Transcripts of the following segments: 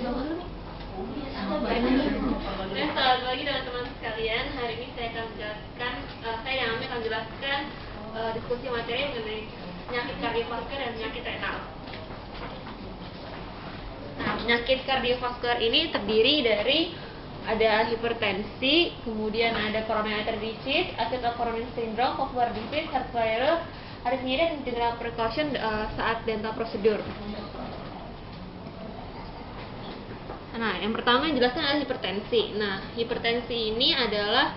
Selamat pagi teman-teman sekalian. Hari ini saya dan Ami akan menjelaskan diskusi materi mengenai penyakit kardiovaskular dan penyakit renal. Nah, penyakit kardiovaskular ini terdiri dari ada hipertensi, kemudian ada coronary artery disease, acute coronary syndrome, valvular disease, heart failure, arrhythmia dan general precaution saat dental prosedur. Nah, yang pertama yang jelaskan adalah hipertensi. Nah, hipertensi ini adalah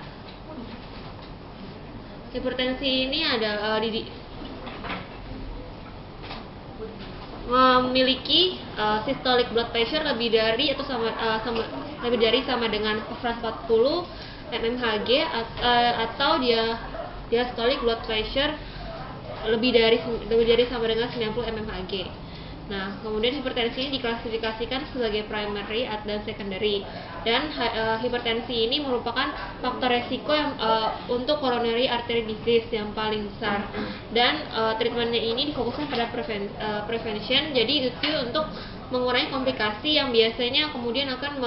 memiliki systolic blood pressure lebih dari atau sama dengan 140 mmHg atau diastolic blood pressure lebih dari sama dengan 90 mmHg. Nah, kemudian hipertensi ini diklasifikasikan sebagai primary dan secondary. Dan hipertensi ini merupakan faktor resiko yang untuk coronary artery disease yang paling besar. Dan treatmentnya ini difokuskan pada prevention. Jadi itu untuk mengurangi komplikasi yang biasanya kemudian akan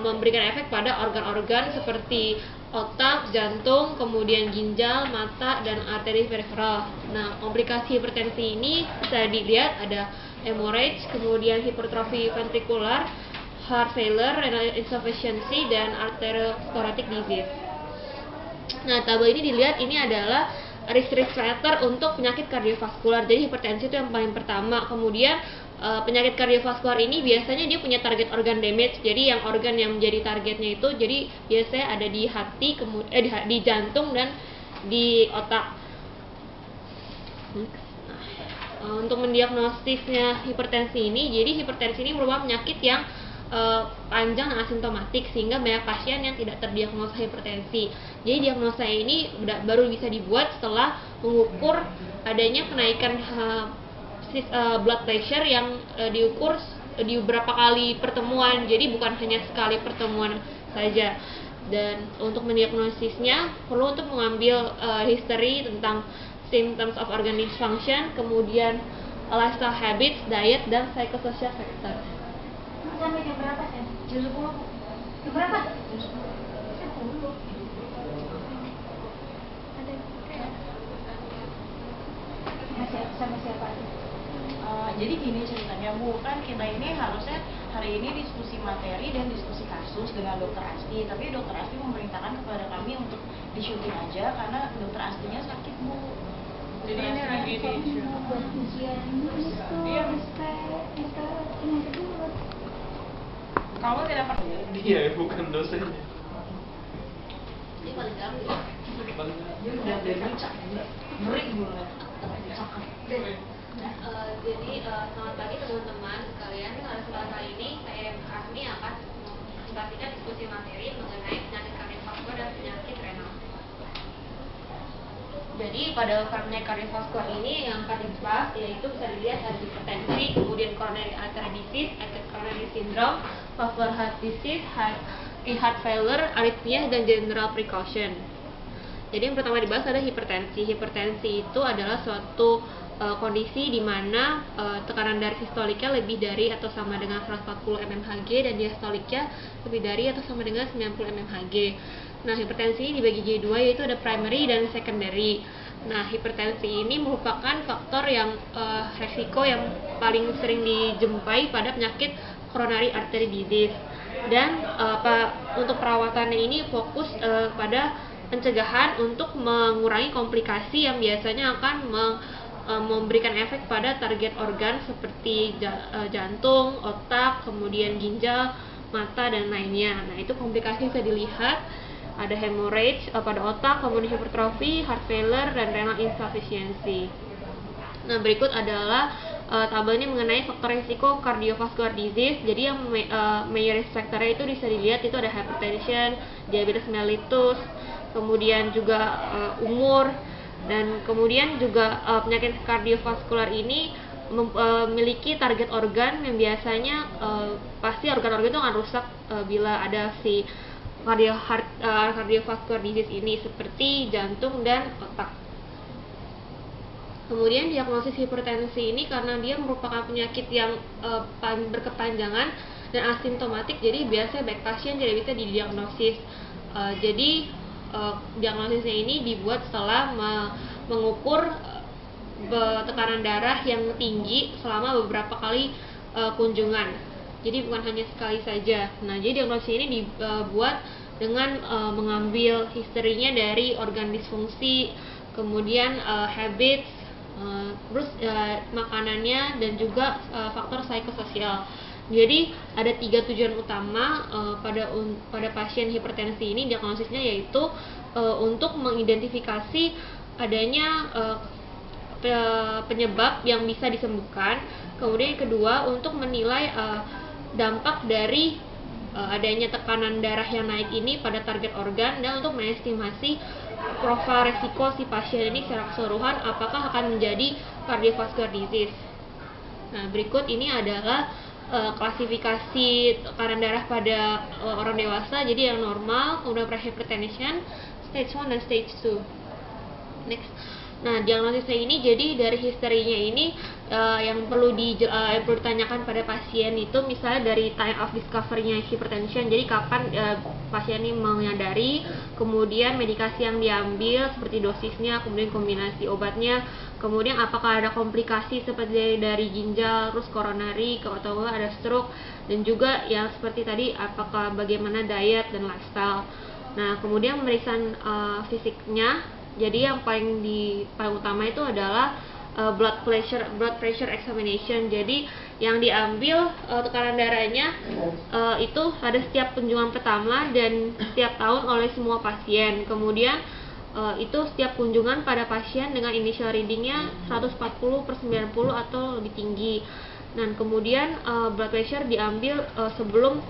memberikan efek pada organ-organ seperti otak, jantung, kemudian ginjal, mata, dan arteri peripheral. Nah, komplikasi hipertensi ini bisa dilihat ada hemorrhage, kemudian hipertrofi ventricular, heart failure, renal insufficiency, dan arteriosclerotic disease. Nah, tabel ini dilihat ini adalah risk factor untuk penyakit kardiovaskular. Jadi hipertensi itu yang paling pertama. Kemudian penyakit kardiovaskular ini biasanya dia punya target organ damage. Jadi yang organ yang menjadi targetnya itu jadi biasanya ada di hati, di jantung dan di otak. Untuk mendiagnosisnya hipertensi ini, jadi hipertensi ini merupakan penyakit yang panjang dan asimptomatik sehingga banyak pasien yang tidak terdiagnosa hipertensi. Jadi diagnosa ini baru bisa dibuat setelah mengukur adanya kenaikan blood pressure yang diukur di beberapa kali pertemuan. Jadi bukan hanya sekali pertemuan saja. Dan untuk mendiagnosisnya perlu untuk mengambil history tentang symptoms of organ dysfunction, kemudian lifestyle habits, diet, dan psychosocial factor. Sampai jam berapa sih? Jam 10. Jam berapa? Jam 10. Sama siapa aja? Jadi gini ceritanya Bu, kan kita ini harusnya hari ini diskusi materi dan diskusi kasus dengan Dokter Asti, tapi Dokter Asti memerintahkan kepada kami untuk di-syuting aja karena Dokter Astinya sakit Bu. Jadi ini lagi di ujian. Iya. Kamu tidak pernah? Dia bukan dosennya. Ini paling dalam gitu. Dia udah dari cak, ngeri mulai. Jadi selamat pagi teman-teman sekalian. Setelah kali ini saya Asmi akan mempresentasikan diskusi materi mengenai penyakit kardiovaskular dan penyakit renal. Jadi pada penyakit kardiovaskular ini yang akan dibahas yaitu bisa dilihat ada hipertensi, kemudian coronary artery disease, acute coronary syndrome, valvular heart disease, heart failure, arrhythmia, dan general precaution. Jadi yang pertama dibahas adalah hipertensi. Hipertensi itu adalah suatu kondisi di mana tekanan darah sistoliknya lebih dari atau sama dengan 140 mmHg dan diastoliknya lebih dari atau sama dengan 90 mmHg. Nah, hipertensi ini dibagi jadi dua, yaitu ada primary dan secondary. Nah, hipertensi ini merupakan faktor yang resiko yang paling sering dijumpai pada penyakit coronary artery disease. Dan untuk perawatannya ini fokus pada pencegahan untuk mengurangi komplikasi yang biasanya akan memberikan efek pada target organ seperti jantung, otak, kemudian ginjal, mata, dan lainnya. Nah, itu komplikasi bisa dilihat ada hemorrhage pada otak, kemudian hipertrofi, heart failure, dan renal insufficiency. Nah, berikut adalah tabelnya mengenai faktor risiko cardiovascular disease. Jadi yang major risk factor itu bisa dilihat itu ada hypertension, diabetes mellitus, kemudian juga umur, dan kemudian juga penyakit kardiovaskular ini memiliki target organ yang biasanya pasti organ-organ itu akan rusak bila ada si cardiovascular disease ini seperti jantung dan otak. Kemudian diagnosis hipertensi ini karena dia merupakan penyakit yang berkepanjangan dan asimptomatik, jadi biasanya baik pasien tidak bisa didiagnosis. Jadi diagnosisnya ini dibuat setelah mengukur tekanan darah yang tinggi selama beberapa kali kunjungan. Jadi bukan hanya sekali saja. Nah, jadi diagnosis ini dibuat dengan mengambil historinya dari organ disfungsi, kemudian habits, terus makanannya, dan juga faktor psikososial. Jadi ada 3 tujuan utama pada pasien hipertensi ini diagnosisnya, yaitu untuk mengidentifikasi adanya penyebab yang bisa disembuhkan. Kemudian yang kedua, untuk menilai dampak dari adanya tekanan darah yang naik ini pada target organ, dan untuk mengestimasi profil resiko si pasien ini secara keseluruhan apakah akan menjadi cardiovascular disease. Nah, berikut ini adalah klasifikasi tekanan darah pada orang dewasa. Jadi yang normal, kemudian hypertension, stage 1 dan stage 2. Next. Nah, diagnosisnya ini jadi dari historinya ini yang perlu ditanyakan pada pasien itu, misalnya dari time of discovery-nya hypertension, jadi kapan pasien ini menyadari, kemudian medikasi yang diambil seperti dosisnya, kemudian kombinasi obatnya, kemudian apakah ada komplikasi seperti dari ginjal, terus koronari, atau ada stroke, dan juga yang seperti tadi apakah bagaimana diet dan lifestyle. Nah, kemudian pemeriksaan fisiknya. Jadi yang paling utama itu adalah blood pressure examination. Jadi yang diambil tekanan darahnya itu pada setiap kunjungan pertama dan setiap tahun oleh semua pasien. Kemudian itu setiap kunjungan pada pasien dengan initial readingnya 140/90 atau lebih tinggi. Dan kemudian blood pressure diambil sebelum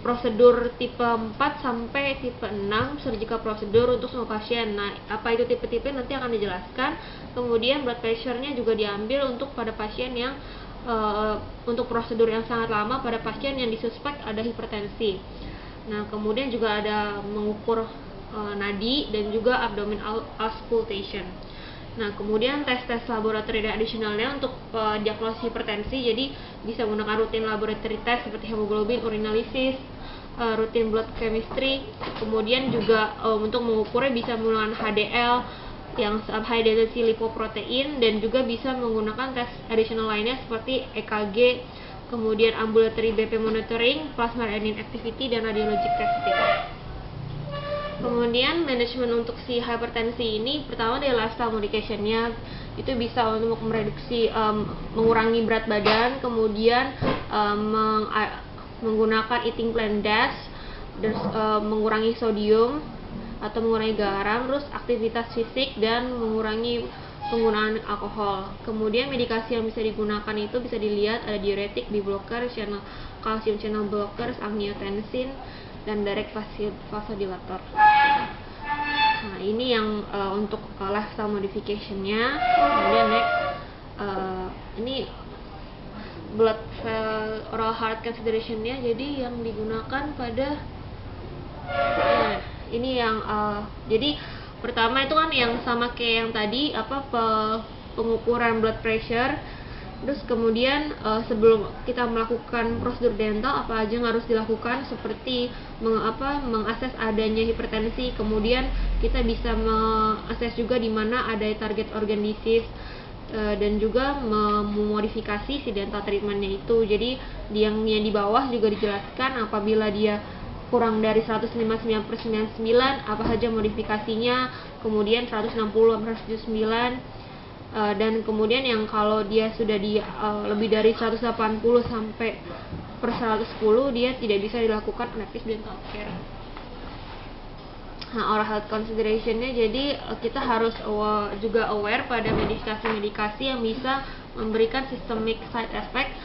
prosedur tipe 4 sampai tipe 6 surgical prosedur untuk semua pasien. Nah, apa itu tipe-tipe nanti akan dijelaskan. Kemudian blood pressure-nya juga diambil untuk pada pasien yang untuk prosedur yang sangat lama, pada pasien yang disuspek ada hipertensi. Nah, kemudian juga ada mengukur nadi dan juga abdominal auscultation. Nah, kemudian tes laboratori additionalnya untuk diagnosis hipertensi, jadi bisa menggunakan rutin laboratory test seperti hemoglobin, urinalysis, rutin blood chemistry. Kemudian juga untuk mengukurnya bisa menggunakan HDL yang high density lipoprotein, dan juga bisa menggunakan tes additional lainnya seperti EKG, kemudian ambulatory BP monitoring, plasma renin activity, dan radiologic testing. Kemudian manajemen untuk si hipertensi ini, pertama dari lifestyle modification-nya, itu bisa untuk mereduksi, mengurangi berat badan, kemudian menggunakan eating plan DASH, terus mengurangi sodium atau mengurangi garam, terus aktivitas fisik, dan mengurangi penggunaan alkohol. Kemudian medikasi yang bisa digunakan itu bisa dilihat ada diuretik, B-blocker, calcium channel blockers, angiotensin, dan direct vasodilator. Nah, ini yang untuk lifestyle modification-nya. Kemudian next, ini blood oral heart consideration-nya. Jadi yang digunakan pada ini yang jadi pertama itu kan yang sama kayak yang tadi, pengukuran blood pressure. Terus kemudian sebelum kita melakukan prosedur dental, apa aja yang harus dilakukan, seperti mengakses adanya hipertensi. Kemudian kita bisa mengakses juga di mana ada target organ disease, dan juga memodifikasi si dental treatmentnya itu. Jadi yang di bawah juga dijelaskan apabila dia kurang dari 159/99 apa saja modifikasinya, kemudian 160/179. Dan kemudian yang kalau dia sudah lebih dari 180 sampai per 110, dia tidak bisa dilakukan elective dental care. Nah, oral health consideration-nya, jadi kita harus juga aware pada medikasi-medikasi yang bisa memberikan systemic side effect,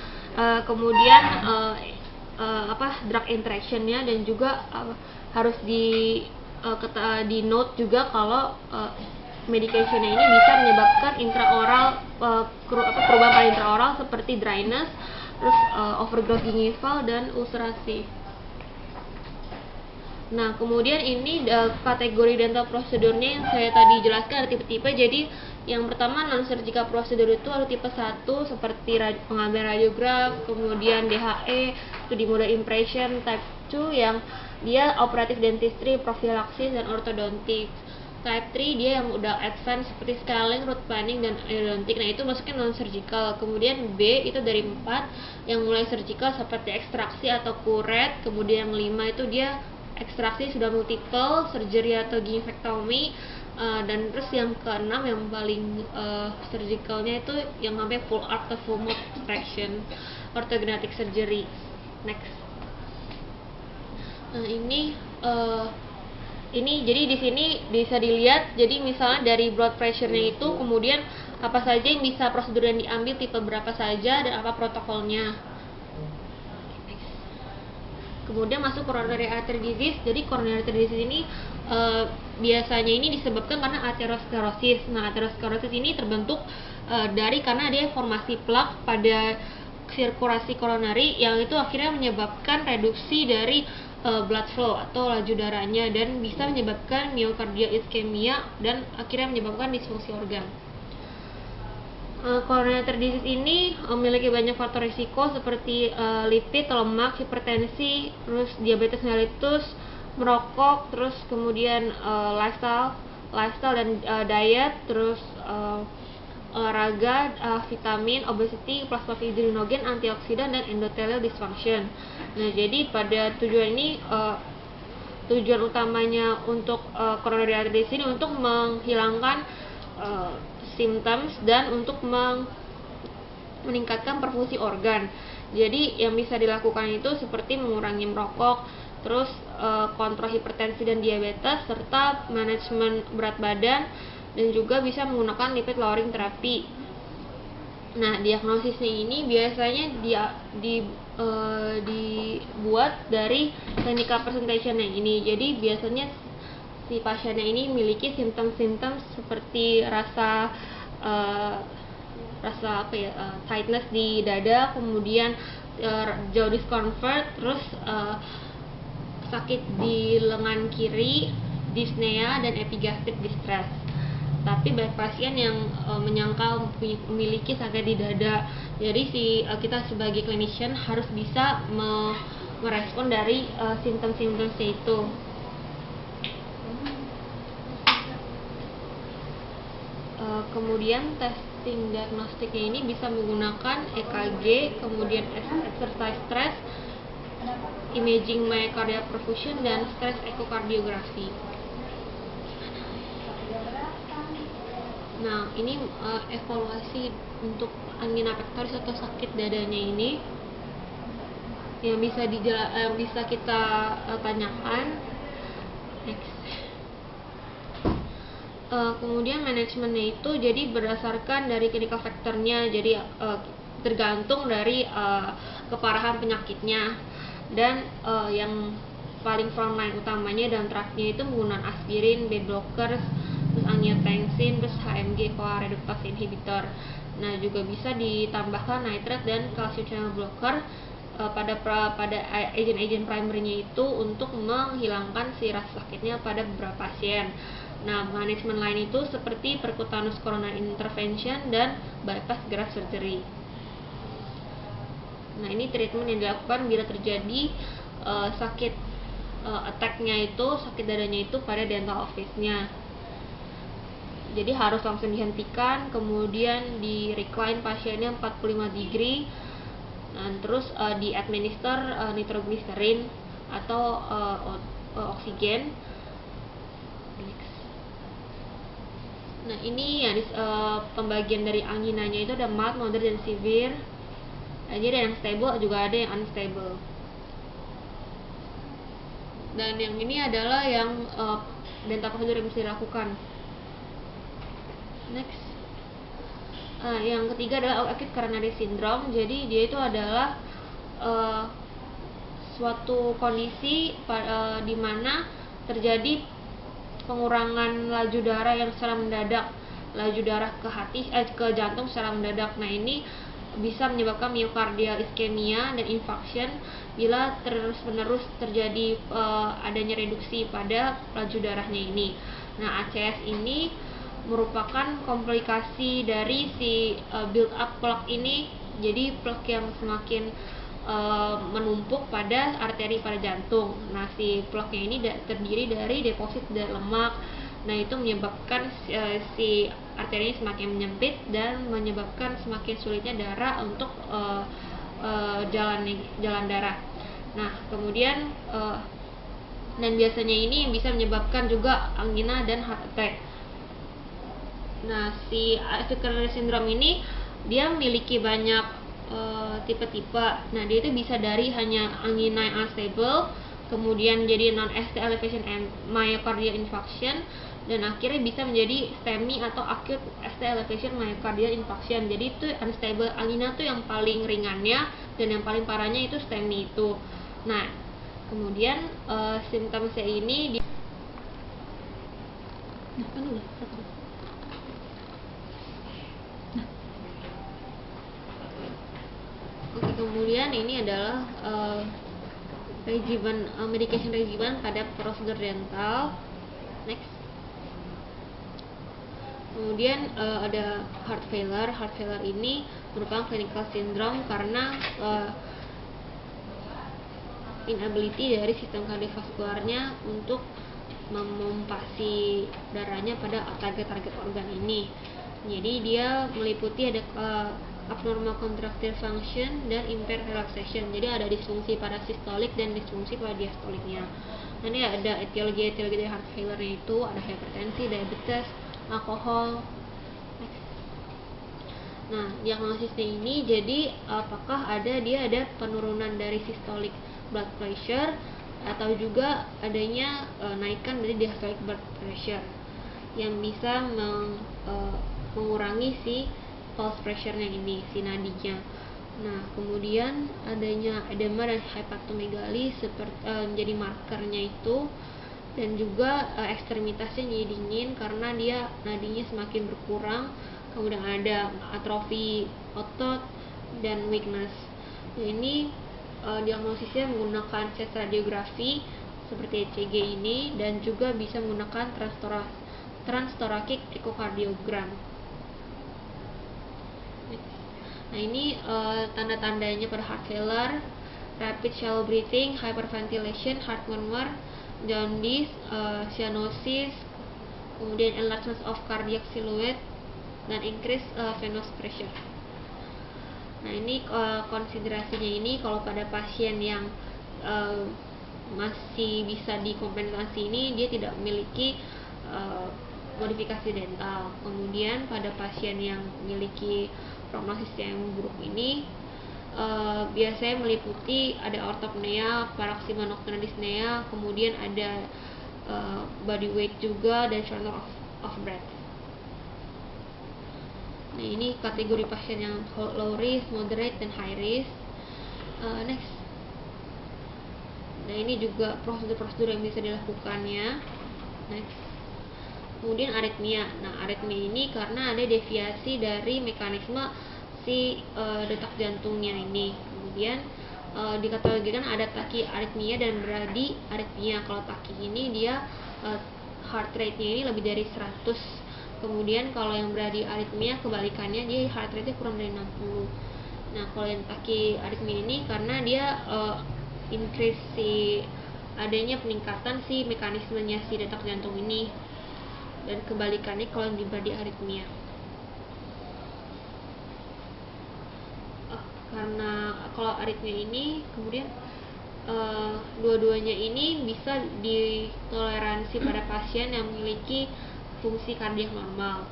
kemudian drug interaction-nya, dan juga harus di note juga kalau medication ini bisa menyebabkan intraoral perubahan pada intraoral seperti dryness, terus overgrowth gingival, dan ulcerasi. Nah, kemudian ini kategori dental prosedurnya yang saya tadi jelaskan ada tipe-tipe. Jadi yang pertama non surgical prosedur itu ada tipe 1 seperti pengambilan radiograf, kemudian DHE, studi model impression. Type 2 yang dia operatif dentistry, profilaksis dan ortodontik. Type 3 dia yang udah advance seperti scaling, root planning dan endodontik. Nah, itu masuknya non surgical. Kemudian B itu dari 4 yang mulai surgical seperti ekstraksi atau kuret. Kemudian yang 5 itu dia ekstraksi sudah multiple, surgery atau gingiviectomy. Dan terus yang keenam yang paling surgicalnya itu yang sampai full arch atau full mouth extraction, orthodontic surgery. Next. Nah, ini jadi di sini bisa dilihat. Jadi misalnya dari blood pressure-nya itu, kemudian apa saja yang bisa prosedur yang diambil, tipe berapa saja dan apa protokolnya. Kemudian masuk coronary artery disease. Jadi coronary artery disease ini biasanya ini disebabkan karena atherosclerosis. Nah, atherosclerosis ini terbentuk karena dia formasi plak pada sirkulasi koronari yang itu akhirnya menyebabkan reduksi dari blood flow atau laju darahnya dan bisa menyebabkan myocardial ischemia dan akhirnya menyebabkan disfungsi organ. Coronary artery disease ini memiliki banyak faktor risiko seperti lipid, lemak, hipertensi, terus diabetes mellitus, merokok, terus kemudian lifestyle dan diet, terus olahraga, vitamin, obesity, plasma fibrinogen, antioksidan dan endothelial dysfunction. Nah, jadi pada tujuan ini tujuan utamanya untuk coronary artery disease ini untuk menghilangkan symptoms dan untuk meningkatkan perfusi organ. Jadi yang bisa dilakukan itu seperti mengurangi merokok, terus kontrol hipertensi dan diabetes, serta manajemen berat badan, dan juga bisa menggunakan lipid lowering terapi. Nah, diagnosisnya ini biasanya dibuat dari clinical presentation yang ini. Jadi biasanya si pasiennya ini memiliki simptom-simptom seperti rasa tightness di dada, kemudian jaw discomfort, terus sakit di lengan kiri, dyspnea dan epigastric distress. Tapi banyak pasien yang menyangkal memiliki sakit di dada. Jadi kita sebagai clinician harus bisa merespon dari simptom-simptomnya itu. Kemudian testing diagnostiknya ini bisa menggunakan EKG, kemudian exercise stress, imaging myocardial perfusion, dan stress echocardiografi. Nah, ini evaluasi untuk angina pectoris atau sakit dadanya ini yang bisa kita tanyakan. Next. Kemudian manajemennya itu jadi berdasarkan dari clinical factornya, jadi tergantung dari keparahan penyakitnya, dan yang paling frontline utamanya dan terapinya itu menggunakan aspirin, beta blockers, terus angiotensin, terus HMG CoA reductase inhibitor. Nah, juga bisa ditambahkan nitrat dan calcium channel blocker pada agent-agent primernya itu untuk menghilangkan si rasa sakitnya pada beberapa pasien. Nah, manajemen lain itu seperti percutaneous coronary intervention dan bypass graft surgery. Nah, ini treatment yang dilakukan bila terjadi sakit attack-nya itu, sakit dadanya itu pada dental office-nya. Jadi harus langsung dihentikan, kemudian di recline pasiennya 45 degree, dan terus di administer nitroglycerin atau oksigen. Nah, ini ya pembagian dari anginanya itu ada mild, moderate, dan severe. Jadi ada yang stable, juga ada yang unstable. Dan yang ini adalah yang dental procedure yang bisa dilakukan. Next. Yang ketiga adalah acute coronary syndrome. Jadi dia itu adalah suatu kondisi di mana terjadi pengurangan laju darah yang secara mendadak, laju darah ke jantung secara mendadak. Nah, ini bisa menyebabkan myocardial ischemia dan infarction bila terus-menerus terjadi adanya reduksi pada laju darahnya ini. Nah, ACS ini merupakan komplikasi dari si build up plaque ini. Jadi plaque yang semakin menumpuk pada arteri pada jantung. Nah, si plaque-nya ini terdiri dari deposit dari lemak. Nah, itu menyebabkan si arteri semakin menyempit dan menyebabkan semakin sulitnya darah untuk jalan darah. Nah, kemudian dan biasanya ini bisa menyebabkan juga angina dan heart attack. Nah, si acute coronary syndrome ini dia memiliki banyak tipe-tipe. Nah, dia itu bisa dari hanya angina yang unstable, kemudian jadi non-ST elevation and myocardial infarction, dan akhirnya bisa menjadi STEMI atau acute ST elevation myocardial infarction. Jadi itu unstable angina tuh yang paling ringannya, dan yang paling parahnya itu STEMI itu. Nah, kemudian simptomnya ini kemudian ini adalah medication regimen pada prosedur dental. Next. Kemudian ada heart failure. Heart failure ini merupakan clinical syndrome karena inability dari sistem kardiovaskularnya untuk memompasi darahnya pada target-target organ ini. Jadi dia meliputi ada abnormal contractile function dan impaired relaxation. Jadi ada disfungsi pada sistolik dan disfungsi pada diastoliknya. Nah, ini ada etiologi dari heart failure itu ada hipertensi, diabetes, alkohol. Nah, diagnosisnya ini jadi apakah dia ada penurunan dari systolic blood pressure atau juga adanya naikan dari diastolic blood pressure yang bisa mengurangi si pulse pressure-nya ini, si nadinya. Nah, kemudian adanya edema dan hepatomegali menjadi markernya itu, dan juga ekstremitasnya jadi dingin karena dia nadinya semakin berkurang. Kemudian ada atrofi otot dan weakness. Nah, ini diagnosisnya menggunakan chest radiografi seperti ECG ini, dan juga bisa menggunakan transthoracic echocardiogram. Nah, ini tanda-tandanya pada heart failure: rapid shallow breathing, hyperventilation, heart murmur, jaundice, cyanosis, kemudian enlargement of cardiac silhouette, dan increase venous pressure. Nah, ini konsiderasinya ini kalau pada pasien yang masih bisa dikompensasi ini dia tidak memiliki modifikasi dental. Kemudian pada pasien yang memiliki prognosis yang buruk ini biasanya meliputi ada ortopnea, paroxysmal nocturnal dyspnea, kemudian ada body weight juga, dan shortness of breath. Nah, ini kategori pasien yang low risk, moderate, dan high risk. Next. Nah, ini juga prosedur-prosedur yang bisa dilakukannya. Next. Kemudian aritmia. Nah, aritmia ini karena ada deviasi dari mekanisme si detak jantungnya ini. Kemudian dikategorikan ada tachyarrhythmia dan brady aritmia. Kalau tachy ini dia heart rate-nya ini lebih dari 100. Kemudian kalau yang brady aritmia kebalikannya, dia heart rate-nya kurang dari 60. Nah, kalau yang tachyarrhythmia ini karena dia increase si adanya peningkatan si mekanismenya si detak jantung ini, dan kebalikannya kalau yang di bradyarrhythmia. Karena kalau aritmia ini kemudian dua-duanya ini bisa ditoleransi pada pasien yang memiliki fungsi kardiak normal.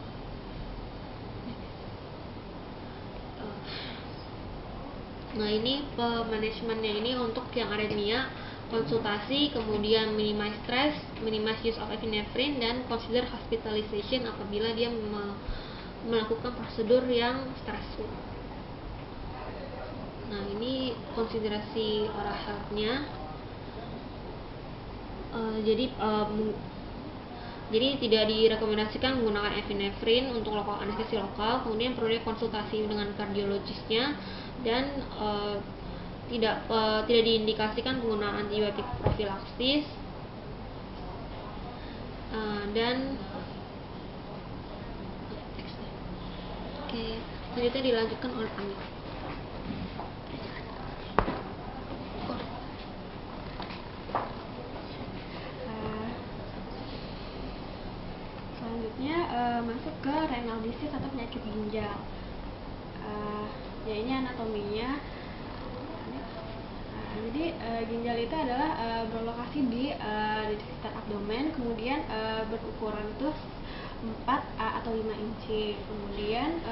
Nah, ini manajemennya ini untuk yang aritmia: konsultasi, kemudian minimize stress, minimize use of epinephrine, dan consider hospitalization apabila dia melakukan prosedur yang stressful. Nah, ini konsiderasi oral health-nya. Jadi Jadi tidak direkomendasikan menggunakan epinefrin untuk anestesi lokal. Kemudian perlu konsultasi dengan kardiologisnya, dan tidak diindikasikan penggunaan antibiotik profilaksis. Dan selanjutnya dilanjutkan oleh Amir. Selanjutnya masuk ke renal disease atau penyakit ginjal. Ya, ini anatominya. Jadi ginjal itu adalah berlokasi di sekitar abdomen, kemudian berukuran tuh 4 atau 5 inci. Kemudian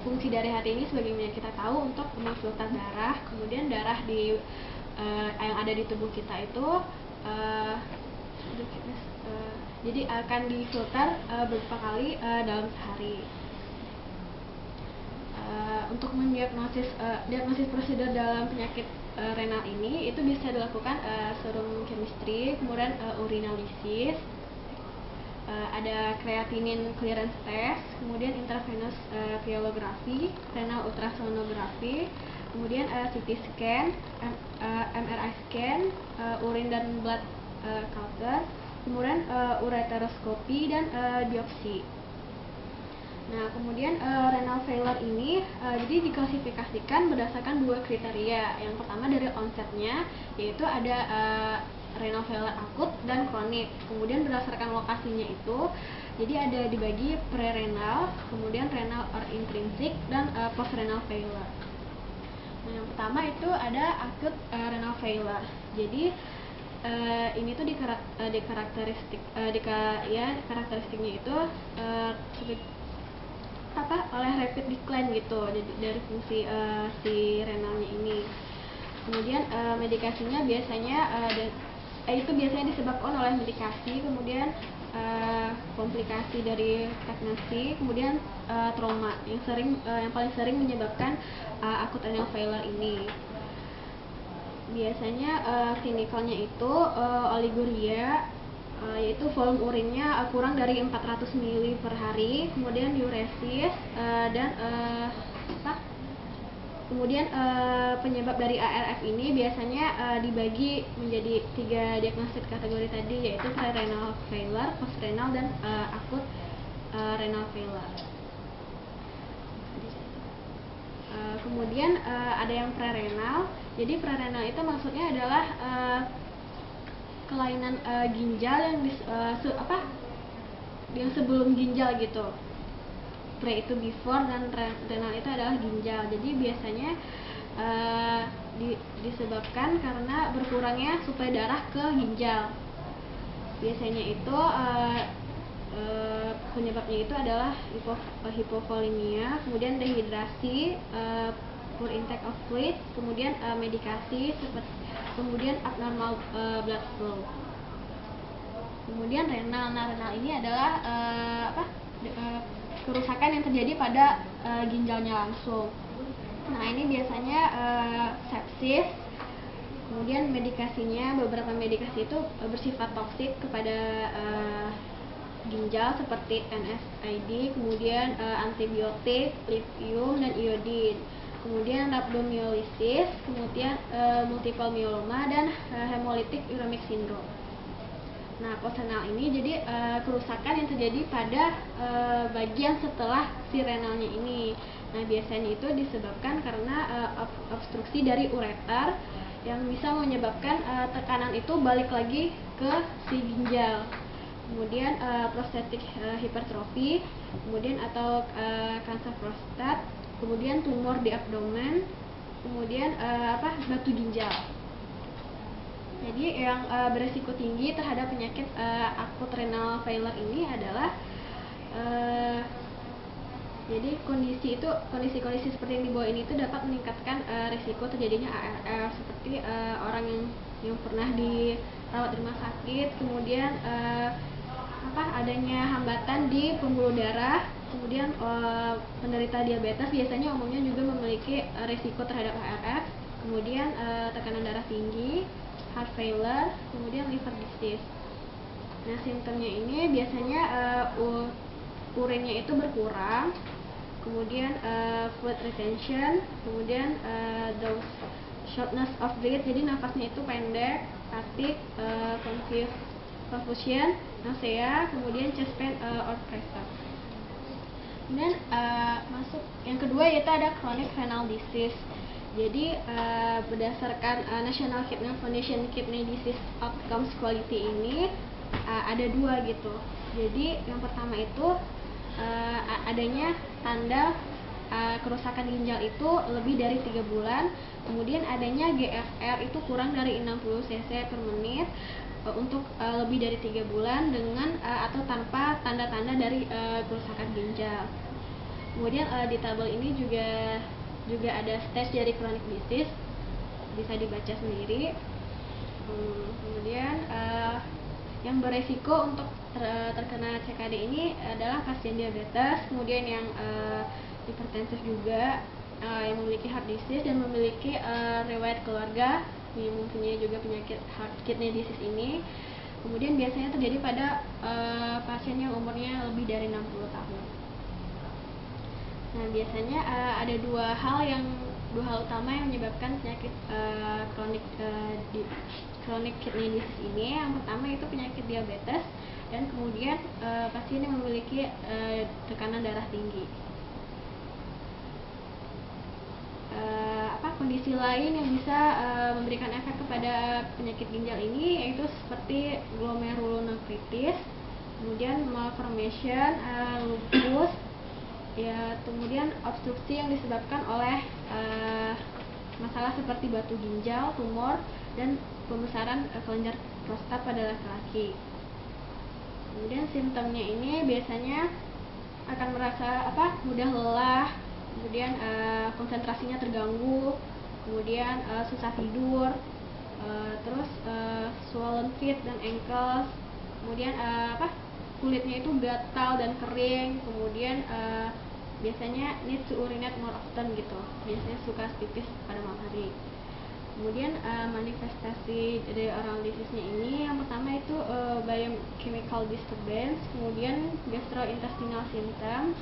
fungsi dari hati ini sebagaimana kita tahu untuk memfilter darah. Kemudian darah yang ada di tubuh kita itu jadi akan difilter beberapa kali dalam sehari. Untuk mendiagnosis diagnosis prosedur dalam penyakit renal ini itu bisa dilakukan serum chemistry, kemudian urinalisis, ada creatinine clearance test, kemudian intravenous kriografi, renal ultrasonografi, kemudian CT scan, MRI scan, urin dan blood culture, kemudian ureteroskopi dan biopsi. Nah, kemudian renal failure ini jadi diklasifikasikan berdasarkan 2 kriteria. Yang pertama dari onsetnya, yaitu ada renal failure akut dan kronik. Kemudian berdasarkan lokasinya itu, jadi ada dibagi pre-renal, kemudian renal or intrinsic, dan post-renal failure. Nah, yang pertama itu ada acute renal failure. Jadi ini tuh karakteristiknya itu oleh rapid decline gitu, jadi dari fungsi si renalnya ini. Kemudian medikasinya biasanya itu biasanya disebabkan oleh medikasi, kemudian komplikasi dari pregnancy, kemudian trauma yang paling sering menyebabkan acute renal failure ini. Biasanya klinikalnya itu oliguria, yaitu volume urinnya kurang dari 400 ml per hari, kemudian diuresis, dan kemudian penyebab dari ARF ini biasanya dibagi menjadi 3 diagnosis kategori tadi, yaitu pre-renal failure, post-renal, dan acute renal failure. Kemudian ada yang pre-renal. Jadi pre-renal itu maksudnya adalah kelainan ginjal yang sebelum ginjal gitu. Pre itu before, dan renal itu adalah ginjal. Jadi biasanya disebabkan karena berkurangnya suplai darah ke ginjal. Biasanya itu penyebabnya itu adalah hipovolemia, kemudian dehidrasi, poor intake of fluid, kemudian medikasi, kemudian abnormal blood flow. Kemudian renal. Nah, renal ini adalah kerusakan yang terjadi pada ginjalnya langsung. Nah, ini biasanya sepsis. Kemudian medikasinya, beberapa medikasi itu bersifat toksik kepada ginjal seperti NSAID, kemudian antibiotik, lithium, dan iodin. Kemudian rhabdomyolysis, kemudian multiple myeloma, dan hemolytic uremic syndrome. Nah, post-renal ini jadi kerusakan yang terjadi pada bagian setelah si renalnya ini. Nah, biasanya itu disebabkan karena obstruksi dari ureter yang bisa menyebabkan tekanan itu balik lagi ke si ginjal. Kemudian prostatic hypertrophy, kemudian atau kanker prostat, kemudian tumor di abdomen, kemudian batu ginjal. Jadi yang beresiko tinggi terhadap penyakit akut renal failure ini adalah jadi kondisi-kondisi seperti yang di bawah ini itu dapat meningkatkan risiko terjadinya ARF, seperti orang yang pernah dirawat di rumah sakit, kemudian adanya hambatan di pembuluh darah, kemudian penderita diabetes biasanya umumnya juga memiliki risiko terhadap ARF, kemudian tekanan darah tinggi, heart failure, kemudian liver disease. Nah, simptomnya ini biasanya urinnya itu berkurang, kemudian fluid retention, kemudian those shortness of breath, jadi nafasnya itu pendek, fatigue, confusion, nausea, kemudian chest pain or pressure. Kemudian masuk yang kedua yaitu ada chronic renal disease. Jadi berdasarkan National Kidney Foundation Kidney Disease Outcomes Quality ini ada dua gitu. Jadi yang pertama itu adanya tanda kerusakan ginjal itu lebih dari 3 bulan, kemudian adanya GFR itu kurang dari 60 cc per menit untuk lebih dari 3 bulan dengan atau tanpa tanda-tanda dari kerusakan ginjal. Kemudian di tabel ini juga ada stage dari chronic disease, bisa dibaca sendiri. Kemudian yang beresiko untuk terkena CKD ini adalah pasien diabetes, kemudian yang hipertensif juga, yang memiliki heart disease dan memiliki riwayat keluarga yang mempunyai juga penyakit heart kidney disease ini. Kemudian biasanya terjadi pada pasien yang umurnya lebih dari 60 tahun. Nah, biasanya ada dua hal utama yang menyebabkan penyakit chronic kidney disease ini. Yang pertama itu penyakit diabetes, dan kemudian pasien yang memiliki tekanan darah tinggi. Kondisi lain yang bisa memberikan efek kepada penyakit ginjal ini yaitu seperti glomerulonefritis, kemudian malformation, lupus, ya, kemudian obstruksi yang disebabkan oleh masalah seperti batu ginjal, tumor, dan pembesaran kelenjar prostat pada laki-laki. Kemudian simptomnya ini biasanya akan merasa mudah lelah, kemudian konsentrasinya terganggu, kemudian susah tidur, terus swollen feet dan ankles, kemudian kulitnya itu gatal dan kering, kemudian biasanya need to urinate more often gitu, biasanya suka pipis pada malam hari. Kemudian manifestasi dari oral disease-nya ini yang pertama itu biochemical disturbance, kemudian gastrointestinal symptoms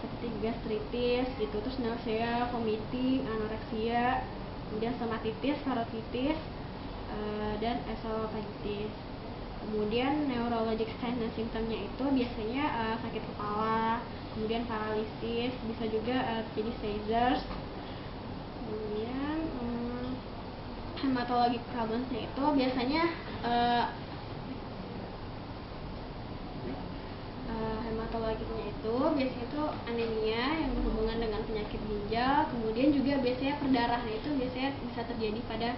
seperti gastritis gitu, terus nausea, vomiting, anoreksia, kemudian stomatitis, parotitis, dan esophagitis. Kemudian neurologic signs dan simptomnya itu biasanya sakit kepala, kemudian paralisis, bisa juga jadi seizures. Kemudian hematologic problemsnya itu biasanya hematologiknya itu biasanya itu anemia yang berhubungan dengan penyakit ginjal, kemudian juga biasanya perdarahan itu biasanya bisa terjadi pada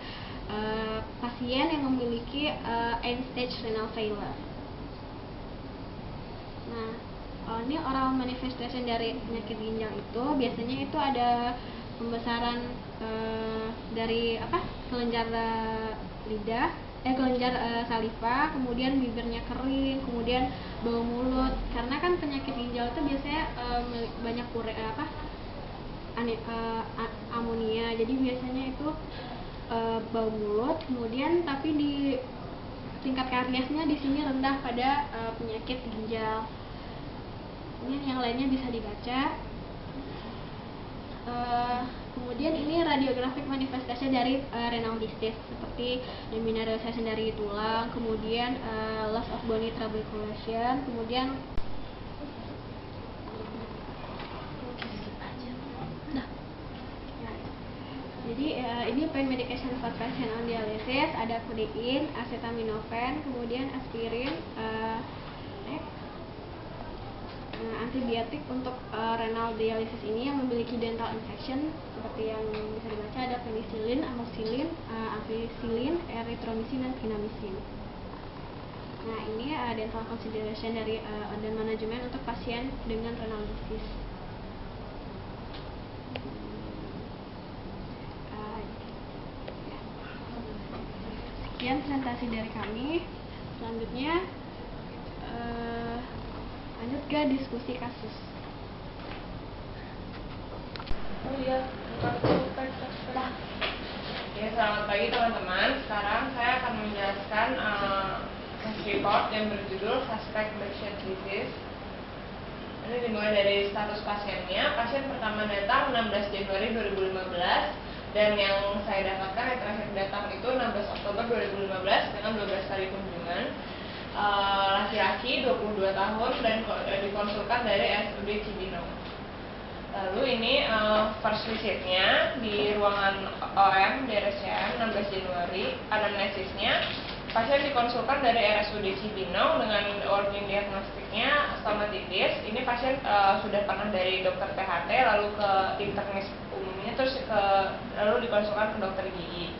pasien yang memiliki end stage renal failure. Nah, ini oral manifestation dari penyakit ginjal itu biasanya itu ada pembesaran dari kelenjar lidah, kelenjar saliva, kemudian bibirnya kering, kemudian bau mulut. Karena kan penyakit ginjal itu biasanya banyak amonia, jadi biasanya itu bau mulut. Kemudian tapi di tingkat kariesnya di sini rendah pada penyakit ginjal. Ini yang lainnya bisa dibaca. Kemudian ini radiographic manifestasi dari renal disease seperti demineralization dari tulang, kemudian loss of bony trabeculation, kemudian jadi ini pain medication for patient on dialysis, ada codeine, acetaminophen, kemudian aspirin, antibiotik untuk renal dialysis ini yang memiliki dental infection seperti yang bisa dibaca ada penicillin, amoxicillin, ampicillin, erythromycin, dan clindamycin. Nah, ini dental consideration dari dan manajemen untuk pasien dengan renal disease. Sekian presentasi dari kami. Selanjutnya lanjut ke diskusi kasus. Oh iya, ya, selamat pagi teman-teman. Sekarang saya akan menjelaskan case report yang berjudul Suspect Behçet Disease. Ini dimulai dari status pasiennya. Pasien pertama datang 16 Januari 2015 dan yang saya dapatkan yang terakhir datang itu 16 Oktober 2015 dengan 12 kali kunjungan. Laki-laki 22 tahun dan dikonsulkan dari RSUD Cibinong. Lalu ini first visitnya di ruangan OM di RSCM 16 Januari. Anamnesisnya, pasien dikonsulkan dari RSUD Cibinong dengan working diagnostiknya stomatitis. Ini pasien sudah pernah dari dokter THT lalu ke internis umumnya, terus lalu dikonsulkan ke dokter gigi.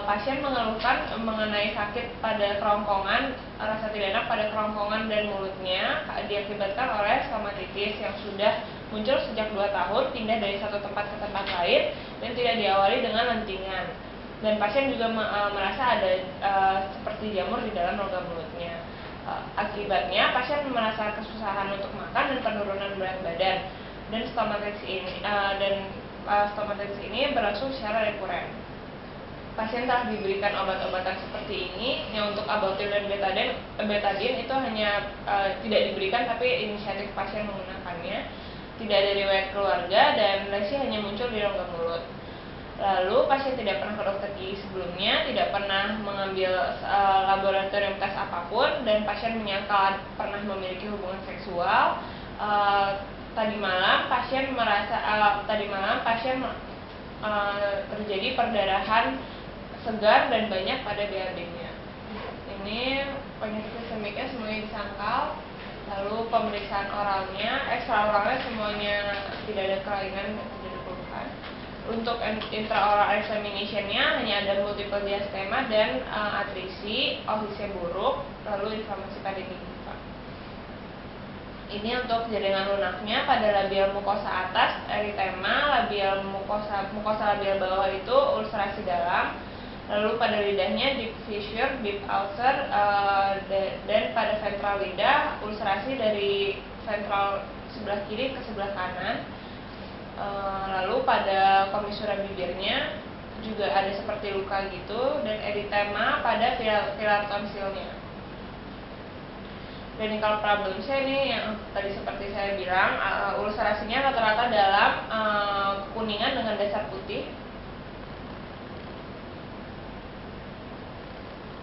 Pasien mengeluhkan mengenai sakit pada kerongkongan, rasa tidak enak pada kerongkongan dan mulutnya diakibatkan oleh stomatitis yang sudah muncul sejak 2 tahun, pindah dari satu tempat ke tempat lain dan tidak diawali dengan lentingan. Dan pasien juga merasa ada seperti jamur di dalam rongga mulutnya. Akibatnya pasien merasa kesusahan untuk makan dan penurunan berat badan. Dan stomatitis ini berlangsung secara rekuren. Pasien telah diberikan obat-obatan seperti ini yang untuk Abatil dan betadine itu hanya tidak diberikan, tapi inisiatif pasien menggunakannya. Tidak ada riwayat keluarga dan lesi hanya muncul di rongga mulut. Lalu pasien tidak pernah ke dokter gigi sebelumnya, tidak pernah mengambil laboratorium tes apapun, dan pasien menyangka pernah memiliki hubungan seksual. Tadi malam pasien terjadi perdarahan segar dan banyak pada BAB-nya. Ini penyakit sistemiknya semuanya disangkal. Lalu pemeriksaan oralnya, ekstraoralnya semuanya tidak ada kelainan dan tidak ada keluhan. Untuk intraoral examination-nya hanya ada multiple diastema dan atrisi, osisnya buruk, lalu inflamasi pada gigi. Ini untuk jaringan lunaknya pada labial mukosa atas, eritema, labial mukosa labial bawah itu ulcerasi dalam. Lalu pada lidahnya deep fissure, deep ulcer, dan pada ventral lidah ulcerasi dari ventral sebelah kiri ke sebelah kanan. Lalu pada komisuran bibirnya juga ada seperti luka gitu, dan eritema pada pilar tonsilnya. Clinical problemsnya ini yang tadi seperti saya bilang, ulcerasinya rata-rata dalam, kekuningan dengan dasar putih.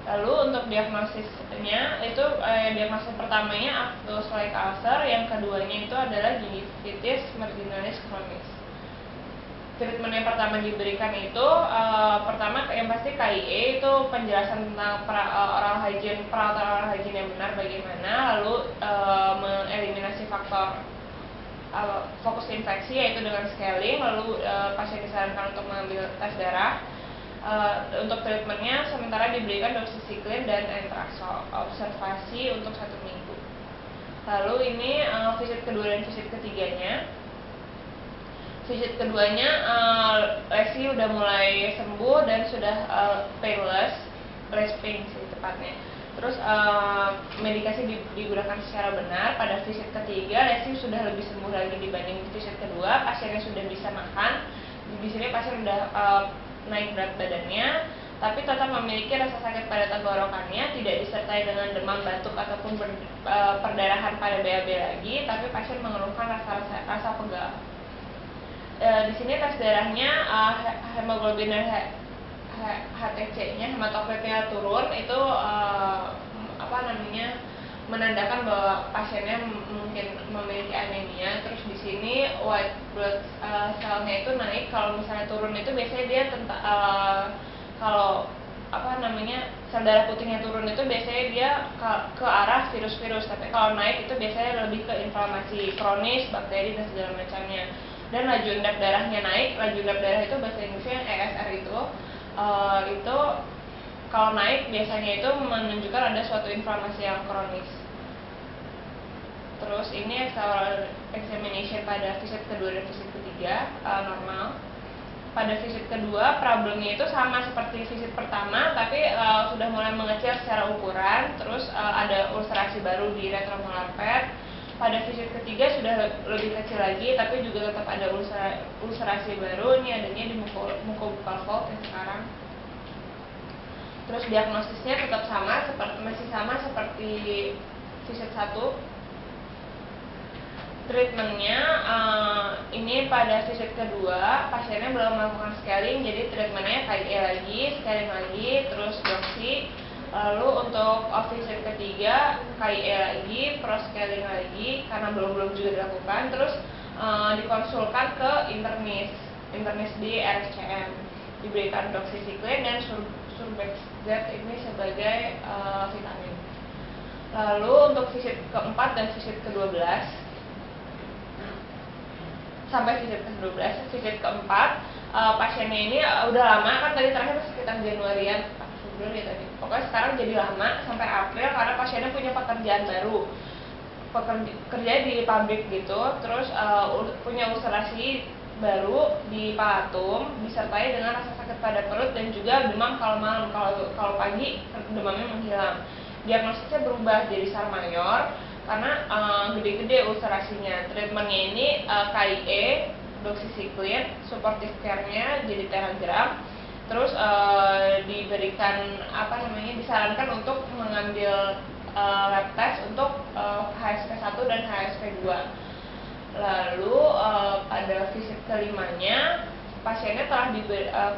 Lalu untuk diagnosisnya itu diagnosis pertamanya actus like ulcer, yang keduanya itu adalah gingivitis marginalis chronis. Treatment yang pertama diberikan itu pertama yang pasti KIE, itu penjelasan tentang perawatan oral hygiene yang benar bagaimana, lalu mengeliminasi faktor fokus infeksi yaitu dengan scaling, lalu pasien disarankan untuk mengambil tes darah. Untuk treatmentnya sementara diberikan doxycycline dan entraxol, observasi untuk 1 minggu. Lalu ini visit kedua dan visit ketiganya. Visit keduanya lesi udah mulai sembuh dan sudah painless, less pain sih tepatnya. Terus medikasi digunakan secara benar. Pada visit ketiga lesi sudah lebih sembuh lagi dibanding visit kedua. Pasiennya sudah bisa makan. Di sini pasien sudah naik berat badannya, tapi tetap memiliki rasa sakit pada tenggorokannya, tidak disertai dengan demam, batuk ataupun perdarahan pada BAB lagi, tapi pasien mengeluhkan rasa pegal. Di sini tes darahnya hemoglobin dan HTC-nya, hematokritnya turun, itu menandakan bahwa pasiennya mungkin memiliki anemia. Terus di sini white blood cell-nya itu naik. Kalau misalnya turun itu biasanya dia sel darah putihnya turun itu biasanya dia ke arah virus-virus, tapi kalau naik itu biasanya lebih ke inflamasi kronis, bakteri dan segala macamnya. Dan laju endap darahnya naik. Laju endap darah itu bahasa Inggrisnya ESR itu kalau naik biasanya itu menunjukkan ada suatu inflamasi yang kronis. Terus ini extraoral examination pada visit kedua dan visit ketiga normal. Pada visit kedua problemnya itu sama seperti visit pertama, tapi sudah mulai mengecil secara ukuran. Terus ada ulcerasi baru di retromolar pad. Pada visit ketiga sudah lebih kecil lagi, tapi juga tetap ada ulcerasi baru. Ini adanya di mucobukal fold yang sekarang. Terus diagnosisnya tetap sama, masih sama seperti visit 1. Treatmentnya ini pada visit kedua pasiennya belum melakukan scaling, jadi treatmentnya KIE lagi, scaling lagi, terus doxy. Lalu untuk visit ketiga KIE lagi, pro scaling lagi karena belum juga dilakukan. Terus dikonsulkan ke internis di RSCM, diberikan doxycycline dan surbexdet ini sebagai vitamin. Lalu untuk visit keempat dan visit ke-12 sampai visit ke-12, visit keempat pasiennya ini udah lama, kan tadi terakhir sekitar Januarian, Februari tadi. Pokoknya sekarang jadi lama sampai April karena pasiennya punya pekerjaan baru, kerja di pabrik gitu, terus punya ulcerasi baru di palatum disertai dengan rasa sakit pada perut dan juga demam kalau malam, kalau pagi demamnya menghilang. Diagnosisnya berubah jadi SAR mayor karena gede-gede ulcerasinya. Treatmentnya ini KIE, doxycycline, supportive care-nya jadi teragram. Terus diberikan disarankan untuk mengambil lab test untuk HSP1 dan HSP2. Lalu pada visit kelimanya pasiennya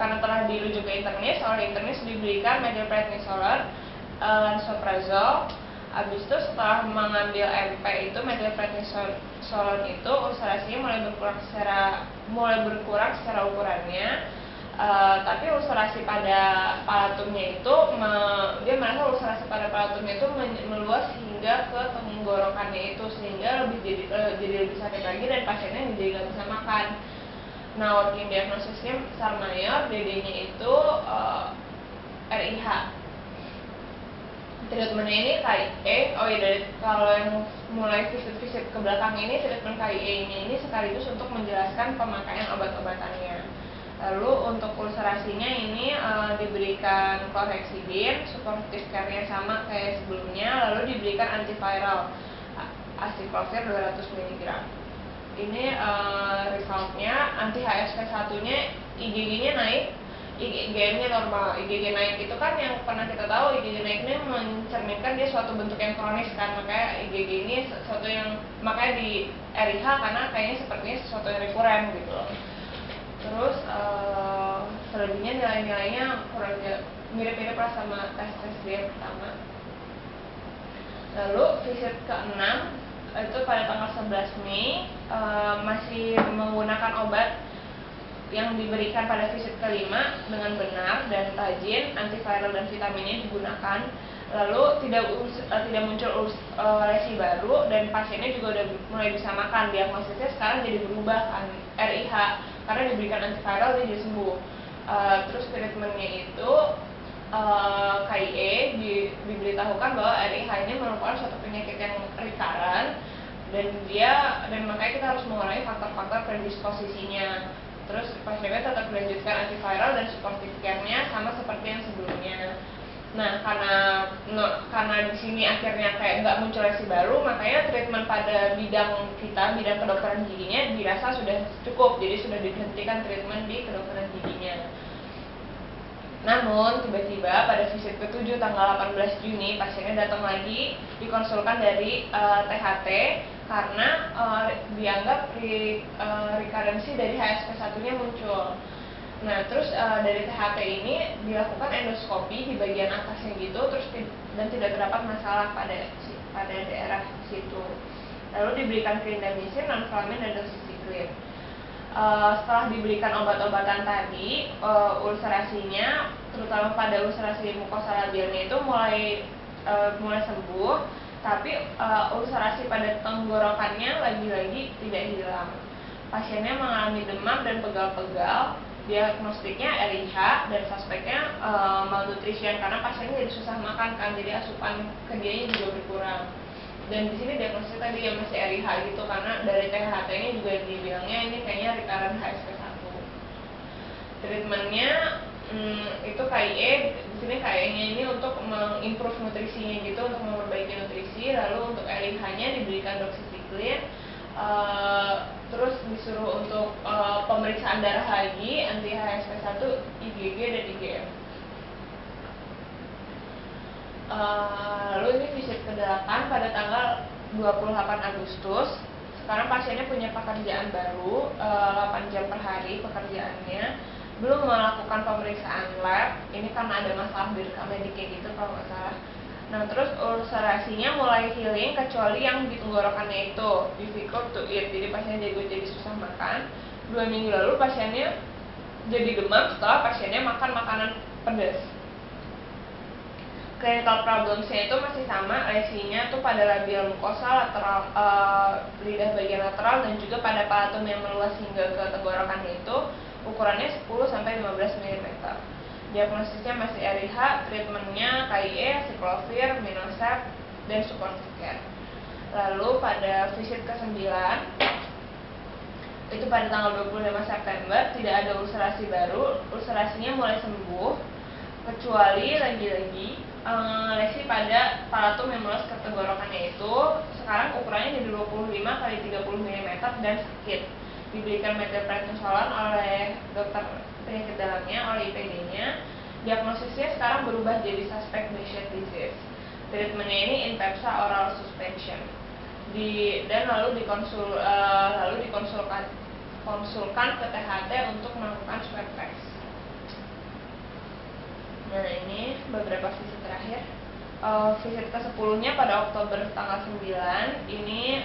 karena telah dirujuk ke internis, oleh internis diberikan methylprednisolone, lansoprazole. Habis itu setelah mengambil MP itu methylprednisolone itu ulcerasinya mulai berkurang secara ukurannya. Tapi ulcerasi pada palatumnya itu dia merasa ulcerasi pada palatumnya itu meluas hingga ke tenggorokannya itu, sehingga jadi lebih sakit lagi dan pasiennya jadi nggak bisa makan. Nah, working diagnosisnya SAR mayor, DD-nya itu RIH. Treatmentnya ini KIE. Kalau yang mulai visit ke belakang ini, treatment KIE-nya ini sekaligus untuk menjelaskan pemakaian obat-obatannya. Lalu untuk ulcerasinya ini diberikan chlorhexidine, supportive care-nya sama kayak sebelumnya, lalu diberikan antiviral aciclovir 200 mg. Ini resultnya anti HSP1-nya IgG-nya naik, IgM-nya normal. IgG naik itu kan yang pernah kita tahu, IgG naik ini mencerminkan dia suatu bentuk yang kronis kan, makanya IgG ini sesuatu yang makanya di RIH karena kayaknya sepertinya sesuatu yang rekuren gitu loh. Terus selebihnya nilai-nilainya kurang mirip-mirip lah sama tes dia pertama. Lalu visit ke-6 itu pada tanggal 11 Mei masih menggunakan obat yang diberikan pada visit ke-5 dengan benar dan rajin, antiviral dan vitaminnya digunakan. Lalu tidak muncul lesi baru dan pasiennya juga udah mulai bisa makan. Diagnosisnya sekarang jadi berubah kan, RIH, karena diberikan antiviral dia jadi sembuh. Terus treatmentnya itu KIE diberitahukan bahwa RIH ini merupakan suatu penyakit yang recurrent dan makanya kita harus mengurangi faktor-faktor predisposisinya. Terus pasiennya tetap melanjutkan antiviral dan supportive care-nya sama seperti yang sebelumnya. Nah, karena di sini akhirnya kayak nggak muncul lesi baru, makanya treatment pada bidang kedokteran giginya dirasa sudah cukup, jadi sudah dihentikan treatment di kedokteran giginya. Namun tiba-tiba pada visit ke-7 tanggal 18 Juni pasiennya datang lagi dikonsulkan dari THT karena dianggap rekarensi dari HSP1-nya muncul. Nah, terus dari THT ini dilakukan endoskopi di bagian atasnya gitu, terus dan tidak terdapat masalah pada daerah situ. Lalu diberikan clindamycin, nonflamin, dan doxycycline. Setelah diberikan obat-obatan tadi, ulcerasinya, terutama pada ulcerasi mukosa labialnya itu mulai sembuh, tapi ulcerasi pada tenggorokannya lagi-lagi tidak hilang. Pasiennya mengalami demam dan pegal-pegal. Diagnostiknya RIH dan suspeknya malnutrition karena pasiennya jadi susah makan kan, jadi asupan ke dianya juga berkurang. Dan di sini diagnosisnya tadi yang masih RIH gitu karena dari THT-nya juga dibilangnya ini kayaknya recurrent HSP1. Treatmentnya itu KIE, di sini KIE-nya ini untuk mengimprove nutrisinya gitu, untuk memperbaiki nutrisi. Lalu untuk RIH-nya diberikan doxycycline. Terus disuruh untuk pemeriksaan darah lagi, anti HSP1, IgG dan IgM. Lalu ini visit ke-8 pada tanggal 28 Agustus. Sekarang pasiennya punya pekerjaan baru, 8 jam per hari pekerjaannya, belum melakukan pemeriksaan lab. Ini karena ada masalah di rekam medik kayak gitu kalau nggak salah. Nah, terus ulcerasinya mulai healing kecuali yang di tenggorokannya itu difficult to eat, jadi pasiennya jadi susah makan. 2 minggu lalu pasiennya jadi demam setelah pasiennya makan makanan pedas. Clinical problemsnya itu masih sama, lesinya tuh pada labial mukosa, lateral, lidah bagian lateral, dan juga pada palatum yang meluas hingga ke tenggorokannya itu ukurannya 10-15 mm. Diagnosisnya masih RIH, treatmentnya KIE, Ciclovir, Minoserp, dan supportive care. Lalu pada visit ke-9 itu pada tanggal 25 September tidak ada ulcerasi baru, ulcerasinya mulai sembuh kecuali lagi-lagi lesi pada palatum yang meluas ke tenggorokannya itu sekarang ukurannya jadi 25x30 mm dan sakit. Diberikan methylprednisolon oleh dokter penyakit dalamnya, oleh IPD-nya. Diagnosisnya sekarang berubah jadi suspect Behçet disease. Treatmentnya ini Inpepsa oral suspension. Dan lalu dikonsulkan ke THT untuk melakukan swab test. Nah, ini beberapa visit terakhir. Visit ke-10-nya pada Oktober tanggal 9, ini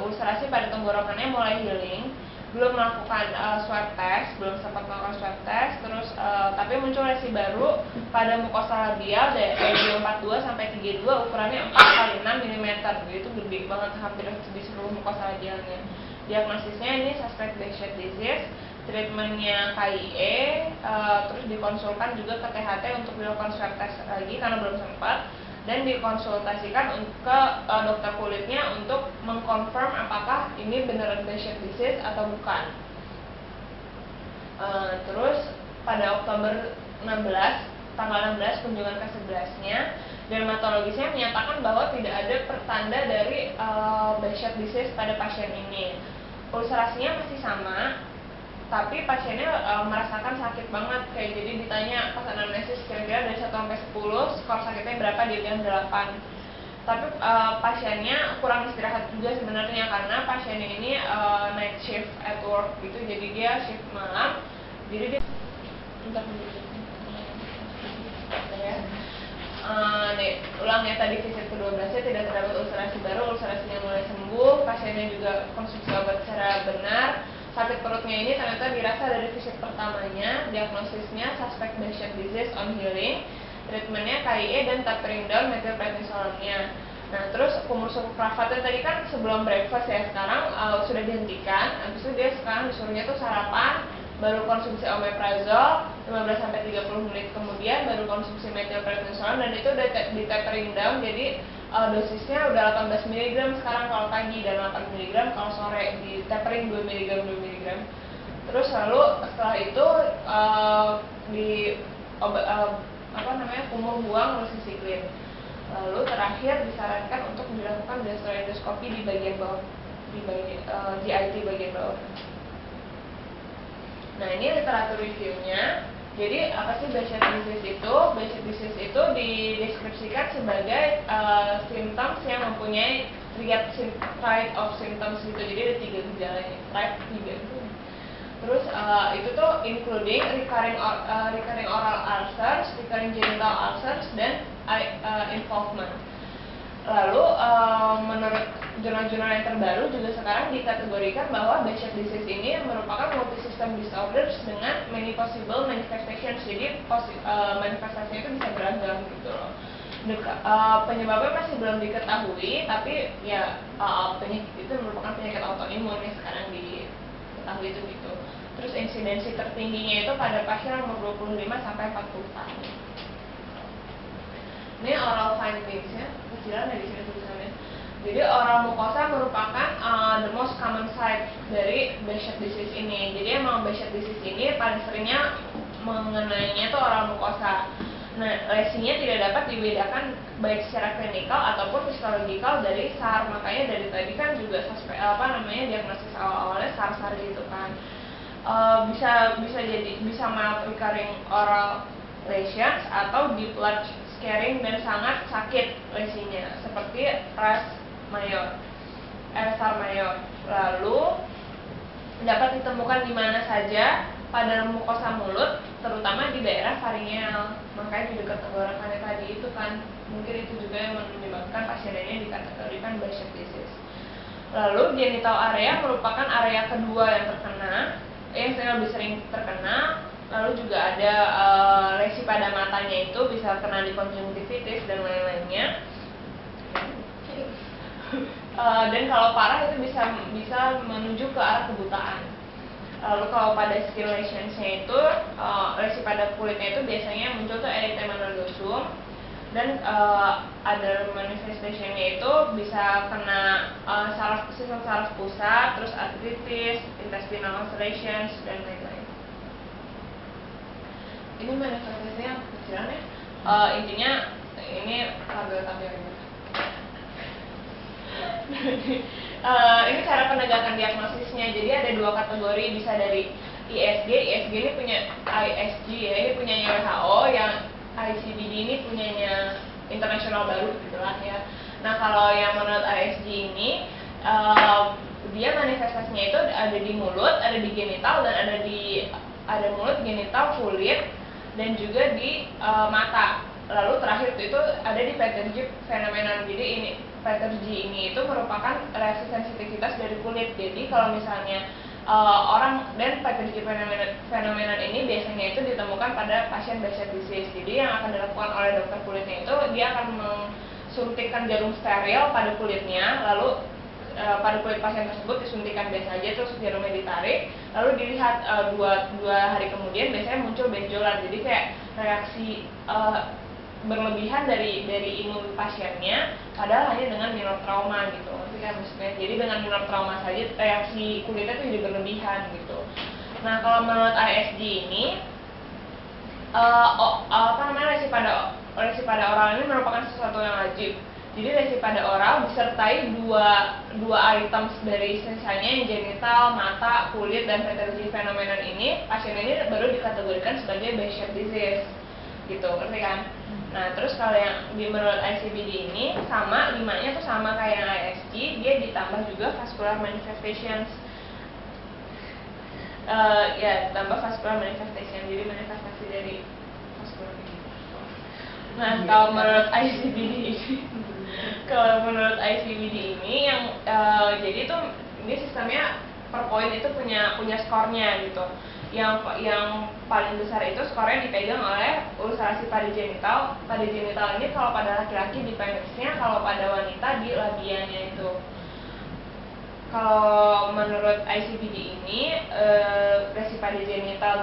ulcerasi pada tenggorokannya mulai healing, belum melakukan swab test, belum sempat melakukan swab test, terus tapi muncul lesi baru pada mukosa labial dari 42 sampai 32, ukurannya 4x6 mm, itu gede banget, hampir di seluruh mukosa labialnya. Diagnosisnya ini suspect Behçet disease, treatmentnya KIE, terus dikonsulkan juga ke THT untuk dilakukan swab test lagi karena belum sempat, dan dikonsultasikan ke dokter kulitnya untuk mengkonfirm apakah ini beneran Behçet disease atau bukan. Terus pada Oktober 16, tanggal 16 kunjungan ke-11-nya, dermatologisnya menyatakan bahwa tidak ada pertanda dari Behçet disease pada pasien ini. Ulcerasinya masih sama, tapi pasiennya merasakan sakit banget, kayak jadi ditanya pas anamnesis kira-kira dari 1 sampai 10 skor sakitnya berapa, dia bilang 8. Tapi pasiennya kurang istirahat juga sebenarnya karena pasiennya ini night shift at work gitu, jadi dia shift malam, jadi dia ulangnya tadi visit ke-12 nya tidak terdapat ulcerasi baru, ulcerasinya mulai sembuh, pasiennya juga konsumsi obat secara benar. Sakit perutnya ini ternyata dirasa dari visit pertamanya. Diagnosisnya suspect Behçet disease on healing, treatmentnya KIE dan tapering down methylprednisolonnya. Nah, terus kumur suprafatnya tadi kan sebelum breakfast ya, sekarang sudah dihentikan. Habis itu dia sekarang disuruhnya tuh sarapan, baru konsumsi omeprazol 15-30 menit kemudian baru konsumsi methylprednisolon, dan itu udah di tapering down, jadi dosisnya udah 18 mg sekarang kalau pagi dan 8 mg kalau sore, di tapering 2 mg. Terus lalu setelah itu kumur buang rosiklin. Lalu terakhir disarankan untuk dilakukan gastroendoskopi di bagian bawah, di GIT bagian bawah. Nah, ini literatur reviewnya. Jadi apa sih Behçet disease itu? Behçet disease itu dideskripsikan sebagai symptoms yang mempunyai triad of symptoms gitu. Jadi ada 3 gejalanya, triad 3 itu. Terus itu tuh including recurring oral ulcers, recurring genital ulcers, dan eye involvement. Lalu menurut jurnal-jurnal yang terbaru juga sekarang dikategorikan bahwa Behçet disease ini merupakan multisystem disorders dengan many possible manifestations. Jadi manifestasinya itu bisa beragam gitu loh. Penyebabnya masih belum diketahui, tapi ya penyakit itu merupakan penyakit autoimun yang sekarang diketahui itu gitu. Terus insidensi tertingginya itu pada pasien umur 25 sampai 40 tahun. Ini oral findings-nya, kecilan dari sini tulisannya. Jadi oral mukosa merupakan the most common site dari Behçet disease ini. Jadi emang Behçet disease ini paling seringnya mengenainya itu oral mukosa. Nah, lesinya tidak dapat dibedakan baik secara klinikal ataupun psikologikal dari SAR. Makanya dari tadi kan juga diagnosis awal-awalnya SAR gitu kan. Bisa mild recurring oral lesions atau deep large scarring dan sangat sakit lesinya, seperti SAR mayor. Lalu dapat ditemukan di mana saja pada mukosa mulut, terutama di daerah faringeal. Makanya di dekat tenggorokannya tadi itu kan, mungkin itu juga yang menyebabkan pasien ini dikategorikan Behcet disease. Lalu genital area merupakan area kedua yang terkena, yang lebih sering terkena. Lalu juga ada lesi pada matanya, itu bisa kena di konjungtivitis dan lain-lainnya. Dan kalau parah itu bisa menuju ke arah kebutaan. Lalu kalau pada skin lesionsnya itu, lesi pada kulitnya itu biasanya muncul tuh erythema nodosum, dan ada manifestationnya itu bisa kena sistem saraf pusat, terus artritis, intestinal ulcerations, dan lain-lain. Ini manifestasinya kecilan ya. Intinya ini tabel-tabel ini. Ini cara penegakan diagnosisnya. Jadi ada dua kategori, bisa dari ISG. ISG ini punya ISG ya, ini punyanya WHO, yang ICBD ini punyanya internasional baru gitulah ya. Nah kalau yang menurut ISG ini, dia manifestasinya itu ada di mulut, ada di genital, dan ada mulut, genital, kulit, dan juga di mata. Lalu terakhir itu ada di Petersky phenomenon. Jadi ini Petersky ini itu merupakan reaksi sensitivitas dari kulit. Jadi kalau misalnya orang, dan Petersky phenomenon ini biasanya itu ditemukan pada pasien Behcet disease. Jadi yang akan dilakukan oleh dokter kulitnya itu, dia akan mensuntikkan jarum steril pada kulitnya, lalu pada kulit pasien tersebut disuntikan biasa aja, terus jarumnya ditarik, lalu dilihat dua hari kemudian biasanya muncul benjolan. Jadi kayak reaksi berlebihan dari imun pasiennya, padahal hanya dengan minor trauma gitu. Maksudnya, jadi dengan minor trauma saja reaksi kulitnya itu jadi berlebihan gitu. Nah kalau menurut ISG ini, lesi pada oral ini merupakan sesuatu yang wajib. Jadi lesi pada oral disertai dua items dari sisanya, yang genital, mata, kulit, dan Petersky phenomenon ini, pasien ini baru dikategorikan sebagai Behcet disease gitu, ngerti kan? Nah terus kalau yang menurut ICBD ini sama, 5-nya tuh sama kayak yang ISG, dia ditambah juga vascular manifestations. Ya ditambah vascular manifestation, jadi manifestasi dari vascular. Nah kalau menurut ICBD ini, yang jadi tuh ini sistemnya per poin itu punya skornya gitu. Yang paling besar itu skornya dipegang oleh ulcerasi pada genital. Pada genital ini kalau pada laki-laki di penisnya, kalau pada wanita di labianya itu. Kalau menurut ICBD ini, lesi pada genital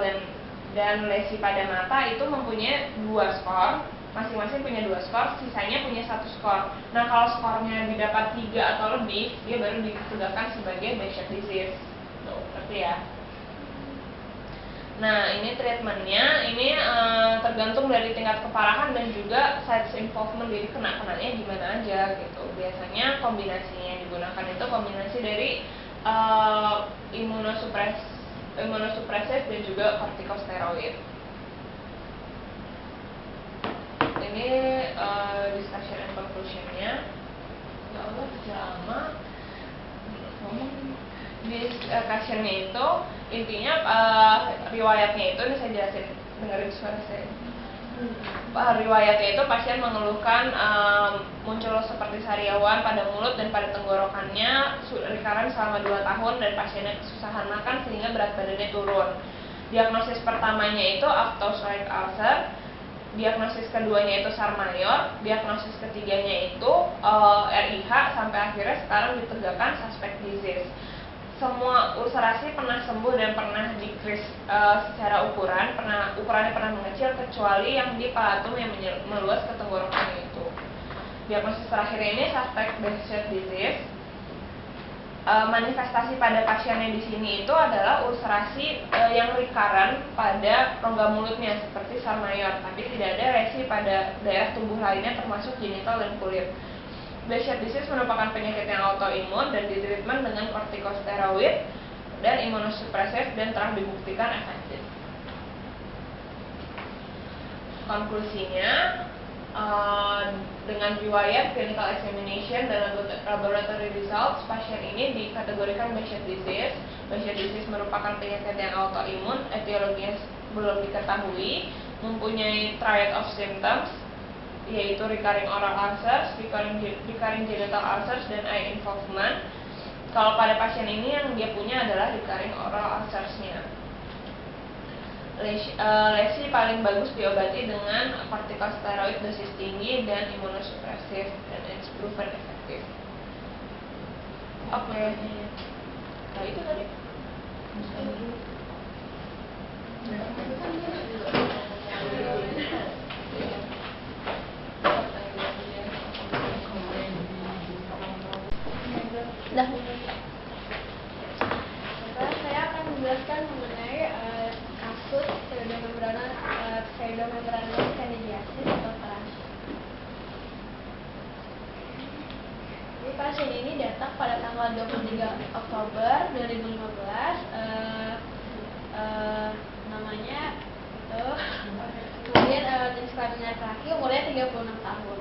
dan lesi pada mata itu mempunyai 2 skor, masing-masing punya 2 skor, sisanya punya 1 skor. Nah kalau skornya didapat 3 atau lebih, dia baru ditegakkan sebagai Behcet disease. Tuh, ngerti ya? Nah ini treatmentnya, ini tergantung dari tingkat keparahan dan juga sites involvement, jadi kenanya gimana aja gitu. Biasanya kombinasinya yang digunakan itu kombinasi dari imunosupresif dan juga kortikosteroid. Ini discussion and conclusionnya. Ya Allah kecil lama ngomong. Discussionnya itu intinya riwayatnya itu, ini saya jelasin, dengerin suara saya. Riwayatnya itu pasien mengeluhkan muncul seperti sariawan pada mulut dan pada tenggorokannya, recurrent selama 2 tahun, dan pasiennya kesusahan makan sehingga berat badannya turun. Diagnosis pertamanya itu aphthous-like ulcer, diagnosis keduanya itu SAR mayor, diagnosis ketiganya itu RIH, sampai akhirnya sekarang ditegakkan suspect disease. Semua ulcerasi pernah sembuh dan pernah decrease secara ukurannya pernah mengecil, kecuali yang di palatum yang meluas ke tenggorokan itu. Diagnosis terakhir ini suspect Behcet disease. Manifestasi pada pasiennya di sini itu adalah ulcerasi yang recurrent pada rongga mulutnya seperti SAR mayor, tapi tidak ada lesi pada daerah tubuh lainnya termasuk genital dan kulit. Behcet disease merupakan penyakit yang autoimun dan ditreatment dengan kortikosteroid dan imunosupresif dan telah dibuktikan efektif. Konklusinya, Dengan riwayat clinical examination dan laboratory results, pasien ini dikategorikan Behcet disease. Behcet disease merupakan penyakit yang autoimun, etiologinya belum diketahui, mempunyai triad of symptoms, yaitu recurring oral ulcers, recurring genital ulcers, dan eye involvement. Kalau pada pasien ini yang dia punya adalah recurring oral ulcersnya. Lesi paling bagus diobati dengan kortikosteroid dosis tinggi dan imunosupresif, dan it's proven efektif. Oke. Nah itu tadi. Dah. Saya akan menjelaskan mengenai kasus pseudomembranous candidiasis atau thrush. Jadi pasien ini datang pada tanggal 23 Oktober 2015. Namanya itu, kemudian jenis kelamin laki-laki, umurnya 36 tahun.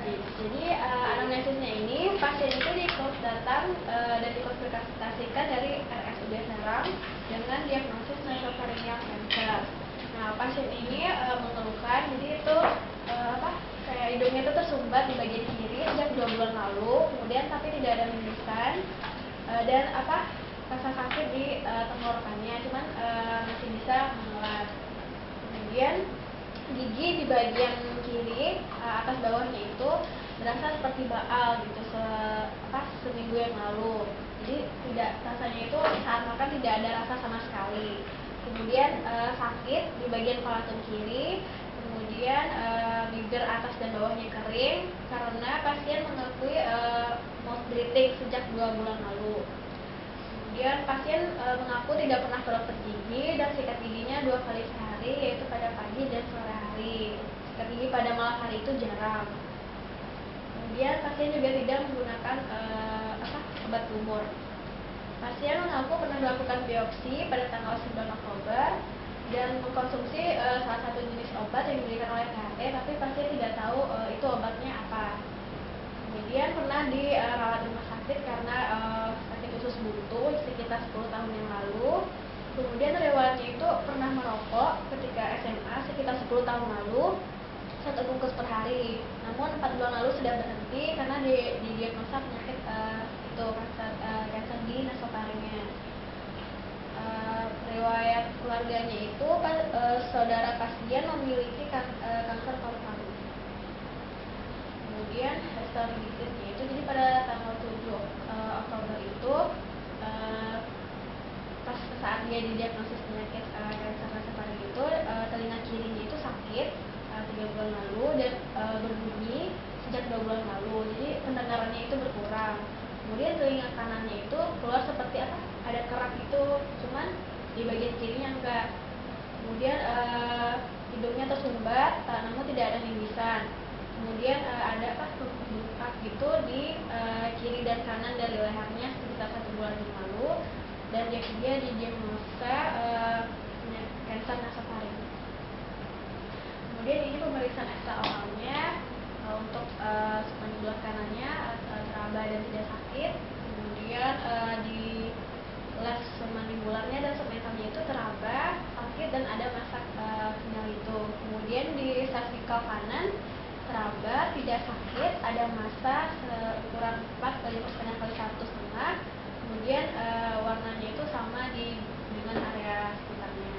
Jadi anamnesisnya ini, pasien itu datang dan dikonsultasikan dari RSUD Serang dengan diagnosis nasopharyngeal cancer. Nah, pasien ini mengeluhkan, jadi itu kayak hidungnya itu tersumbat di bagian kiri sejak 2 bulan lalu, kemudian tapi tidak ada mimisan dan rasa sakit di tenggorokannya, cuman masih bisa mengelas. Kemudian gigi di bagian kiri atas bawahnya itu berasa seperti baal gitu seminggu yang lalu. Jadi rasanya itu saat makan tidak ada rasa sama sekali. Kemudian sakit di bagian palatum kiri, kemudian bibir atas dan bawahnya kering karena pasien mengakui mouth breathing sejak 2 bulan lalu. Kemudian pasien mengaku tidak pernah berobat gigi dan sikat giginya 2 kali sehari, yaitu pada pagi dan sore hari. Sikat gigi pada malam hari itu jarang. Kemudian pasien juga tidak menggunakan obat kumur. Pasien mengaku pernah melakukan biopsi pada tanggal 9 Oktober dan mengkonsumsi salah satu jenis obat yang diberikan oleh THT, tapi pasien tidak tahu itu obatnya apa. Kemudian pernah dirawat rumah sakit karena sakit usus buntu sekitar 10 tahun yang lalu. Kemudian riwayatnya itu pernah merokok ketika SMA sekitar 10 tahun lalu, 1 bungkus per hari. Namun 4 bulan lalu sudah berhenti karena didiagnosa penyakit kanker di nasofaringnya. Riwayat keluarganya itu saudara pasien memiliki kanker paru-paru. Kemudian historisnya itu, jadi pada tanggal 7 Oktober itu pas saat dia didiagnosis penyakit kanker nasofaring itu, telinga kirinya itu sakit 3 bulan lalu dan berbunyi sejak 2 bulan lalu, jadi pendengarannya itu berkurang. Kemudian telinga kanannya itu keluar seperti ada kerak itu, cuman di bagian kirinya enggak. Kemudian hidungnya tersumbat namun tidak ada mimisan. Kemudian ada bengkak gitu di kiri dan kanan dari lehernya sekitar 1 bulan yang lalu, dan dia didiagnosa kanker nasofaring. Kemudian ini pemeriksaan ekstra oralnya untuk mandibular kanannya teraba dan tidak sakit. Kemudian di les mandibularnya dan segmentalnya itu teraba, sakit dan ada masa final itu. Kemudian di cervical kanan teraba, tidak sakit, ada massa seukuran 4 kali 5,5 kali 1,5. Kemudian warnanya itu sama dengan area sekitarnya.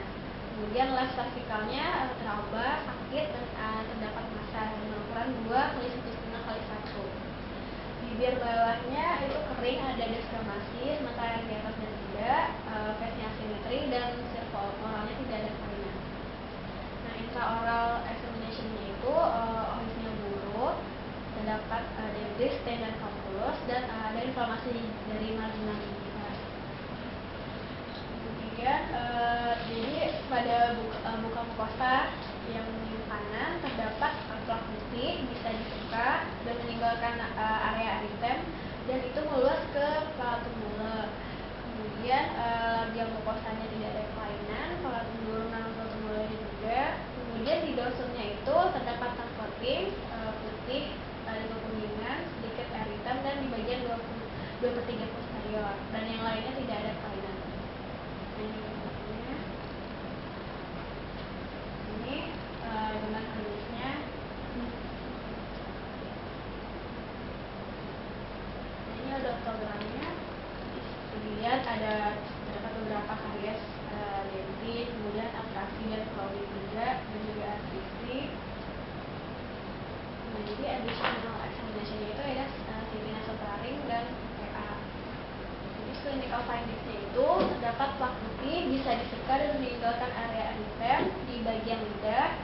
Kemudian les cervicalnya teraba, sakit dan terdapat massa dengan ukuran 2 kali 1,5 kali 1. Bibir bawahnya itu kering, ada deskremasi, sementara yang di atasnya tidak. Face-nya asimetri dan servo oralnya tidak ada kelainan. Nah, intraoral examination-nya itu ohisnya buruk, terdapat debris, stain dan calculus, dan ada inflamasi dari marginal gingiva. Kemudian jadi pada buka mukosa yang kanan terdapat plak putih, bisa dibuka dan meninggalkan area eritem, dan itu meluas ke palatum bule. Kemudian labial mukosanya tidak ada kelainan, palatum bulu dan palatum bule juga. Kemudian Kemudian di dorsalnya itu terdapat coating putih, ada kekuningan, sedikit air hitam, dan di bagian 2/3 posterior, dan yang lainnya tidak ada kelainan. Ini gambarnya. Ini gambar harusnya. Ini ada ortogramnya. Dilihat ada terdapat beberapa karies dentin, kemudian atraksi dan crowding juga, dan juga artisi. Nah, jadi additional examination itu ada CT nasofaring dan PA. Jadi clinical findings-nya itu terdapat plak putih, bisa diseka dan meninggalkan area erytem di bagian lidah,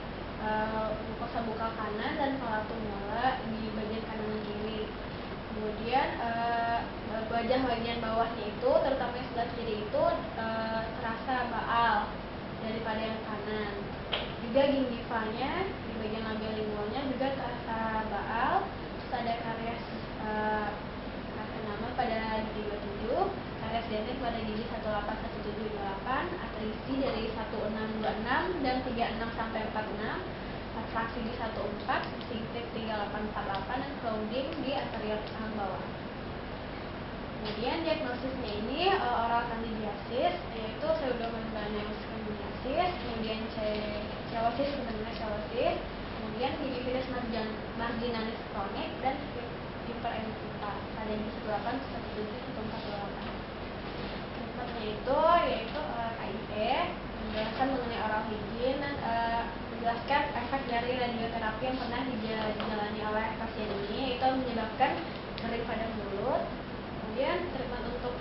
mukosa bukal kanan dan palatum mola di bagian kanan dan kiri. Kemudian wajah bagian bawahnya itu, terutama yang sebelah kiri itu terasa baal daripada yang kanan. Juga gingivanya di bagian labia lingualnya juga terasa baal. Terus ada karies karsinoma pada gigi 27, karies dentin pada gigi 181728, atrisi dari 1626 dan 36 sampai 46, atraksi di 14, distinctive 3848, dan crowding di anterior tangan bawah. Kemudian diagnosisnya ini oral candidiasis, yaitu pseudomembranous candidiasis, kemudian celosis, kemudian gingivitis marginalis kronik, dan hiperemesis pada gigi 18, 17, 1428. Treatmentnya itu yaitu KIP, menjelaskan mengenai oral hygiene, dan menjelaskan efek dari radioterapi yang pernah dijalani oleh pasien ini, yaitu menyebabkan kering pada mulut. Kemudian treatment untuk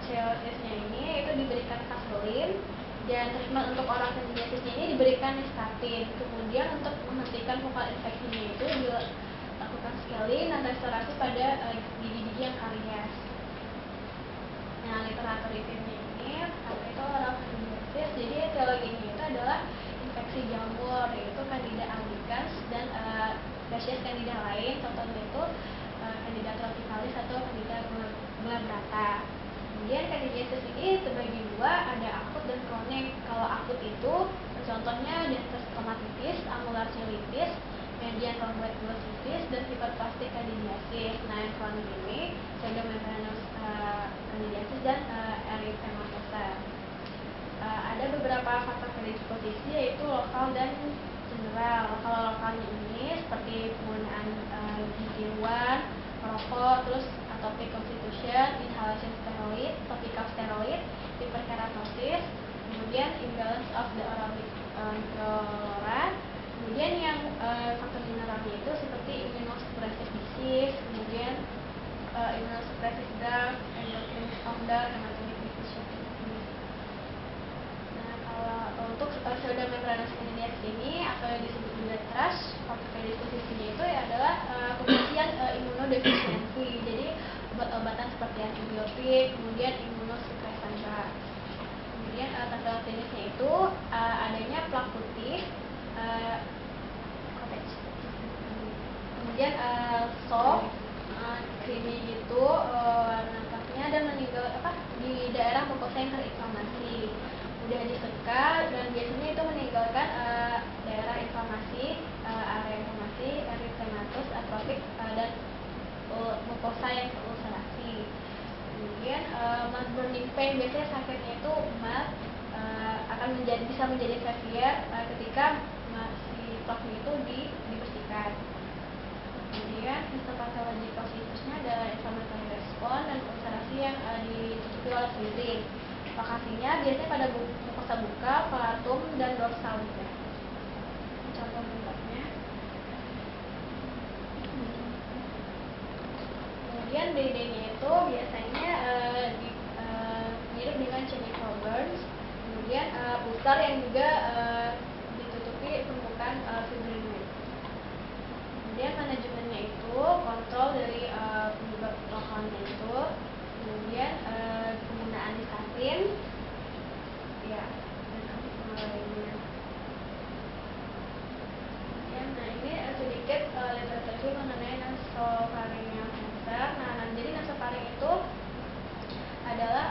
celosisnya ini itu diberikan kasolin, dan treatment untuk oral candidiasisnya ini diberikan nystatin. Kemudian untuk menghentikan vokal infeksinya itu dilakukan scaling dan restorasi pada gigi-gigi yang karies. Nah, literatur review-nya ini itu oral candidiasis, jadi etiologinya itu adalah infeksi jamur, yaitu Candida albicans dan spesies Candida lain, contohnya itu Candida tropicalis atau Candida glabrata. Kemudian candidiasis ini terbagi dua, ada akut dan kronik. Kalau akut itu contohnya dentous stomatitis, angular cheilitis, median rhomboid glossitis, dan hiperplastic candidiasis. Nah, yang kronik ini pseudomembranous candidiasis dan erythematosa. Ada beberapa faktor predisposisi, yaitu lokal dan general. Kalau lokalnya ini seperti penggunaan gigi luar, merokok, terus atopic constitution, inhalation steroid, topical steroid, hiperkeratosis, kemudian imbalance of the oral microflora. Kemudian yang faktor generalnya itu seperti immunosuppressive disease, kemudian immunosuppressive drug, endocrine disruptor, hematologic deficiency. Nah, kalau untuk pseudomembranous candidiasis ini atau yang disebut juga TRAS, faktor predisposisinya itu adalah kondisian immunodefisiency. Jadi obat-obatan seperti antibiotik, kemudian immunosupresan drug. Kemudian tanda klinisnya itu adanya plak putih, kemudian soft, creamy gitu nampaknya, dan meninggal di daerah mukosa yang terinflamasi, mudah diseka, dan biasanya itu meninggalkan daerah inflamasi, area inflamasi, erythematus, atrofik, dan mukosa yang terulcerasi. Kemudian mouth burning pain, biasanya sakitnya itu akan bisa menjadi severe ketika si plaknya itu dibersihkan. Kemudian histopatological situsnya adalah inflammatory response dan ulcerasi yang ditutupi oleh fluid. Lokasinya biasanya pada mukosa buka, palatum, dan dorsal juga. Contoh bentuknya. Kemudian BD-nya itu biasanya mirip dengan chemical burns. Kemudian pusar yang juga ditutupi permukaan fibrinoid. Kemudian manajemennya itu kontrol dari penyebab lokalnya itu, kemudian penggunaan nystatin, ya, dan lainnya. Kemudian, nah ini sedikit literatur mengenai nasopharyngeal cancer. Nah, jadi nasofaring itu adalah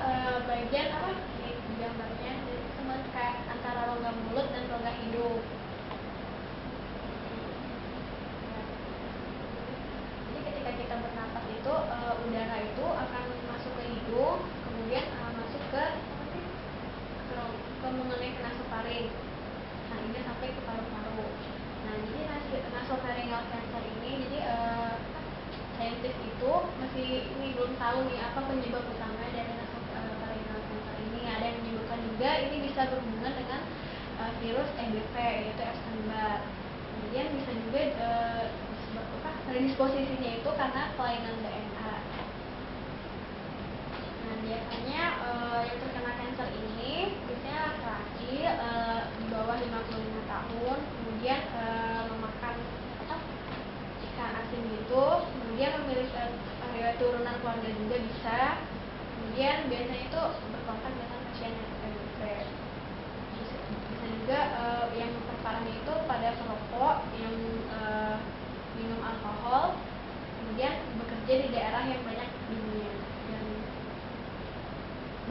bagian di gambarnya, jadi kayak antara rongga mulut dan rongga hidung. itu masih ini belum tahu nih apa penyebab utama dari nasopharyngeal cancer ini. Ada yang menyebutkan juga ini bisa berhubungan dengan virus EBV yaitu Epstein-Barr. Kemudian bisa juga predisposisinya itu karena kelainan DNA. Nah, biasanya yang terkena kanker ini biasanya laki-laki di bawah 55 tahun, kemudian memakan ikan asin gitu, kemudian memiliki turunan keluarga juga bisa, kemudian biasanya itu berkontak dengan pasien yang HIV. Bisa juga yang memperparahnya itu pada perokok yang minum alkohol, kemudian bekerja di daerah yang banyak dingin dan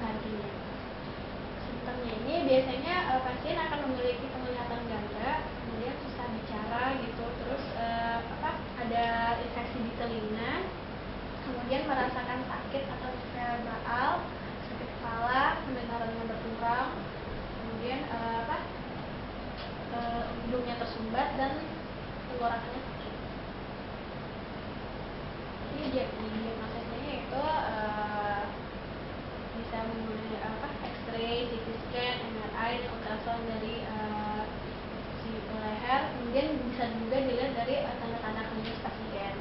bahan kimia. Simptomnya ini biasanya pasien akan memiliki penglihatan ganda, kemudian susah bicara gitu, terus ada infeksi di telinga, kemudian merasakan sakit atau cerebral, sakit kepala, pendengarannya berkurang, kemudian hidungnya tersumbat dan tenggorokannya sakit. Jadi diagnosisnya itu bisa menggunakan X-ray, CT scan, MRI, dan ultrasound dari si leher. Kemudian bisa juga dilihat dari tanda-tanda klinis pasien.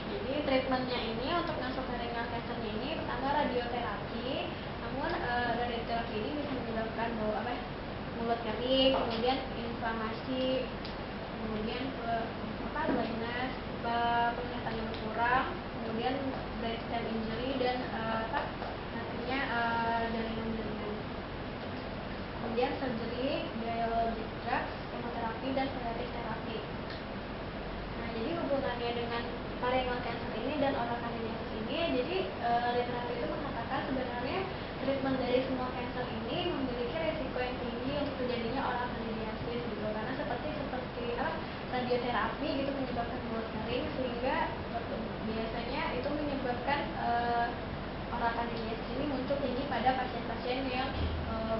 Jadi treatmentnya ini untuk nasopharyngeal cancernya ini pertama radioterapi. Namun radioterapi ini bisa menyebabkan mulut kering, kemudian inflamasi, kemudian blindness, penglihatannya berkurang, kemudian brain stem injury dan nantinya jaringan-jaringan. Kemudian surgery, biologic drugs, kemoterapi dan paliative terapi. Nah, jadi hubungannya dengan pharyngeal cancer ini dan oral candidiasis ini, jadi literatur itu mengatakan sebenarnya treatment dari semua cancer ini memiliki resiko yang tinggi untuk terjadinya oral candidiasis gitu, karena seperti radioterapi gitu menyebabkan mulut kering, sehingga biasanya itu menyebabkan oral candidiasis ini muncul tinggi pada pasien-pasien yang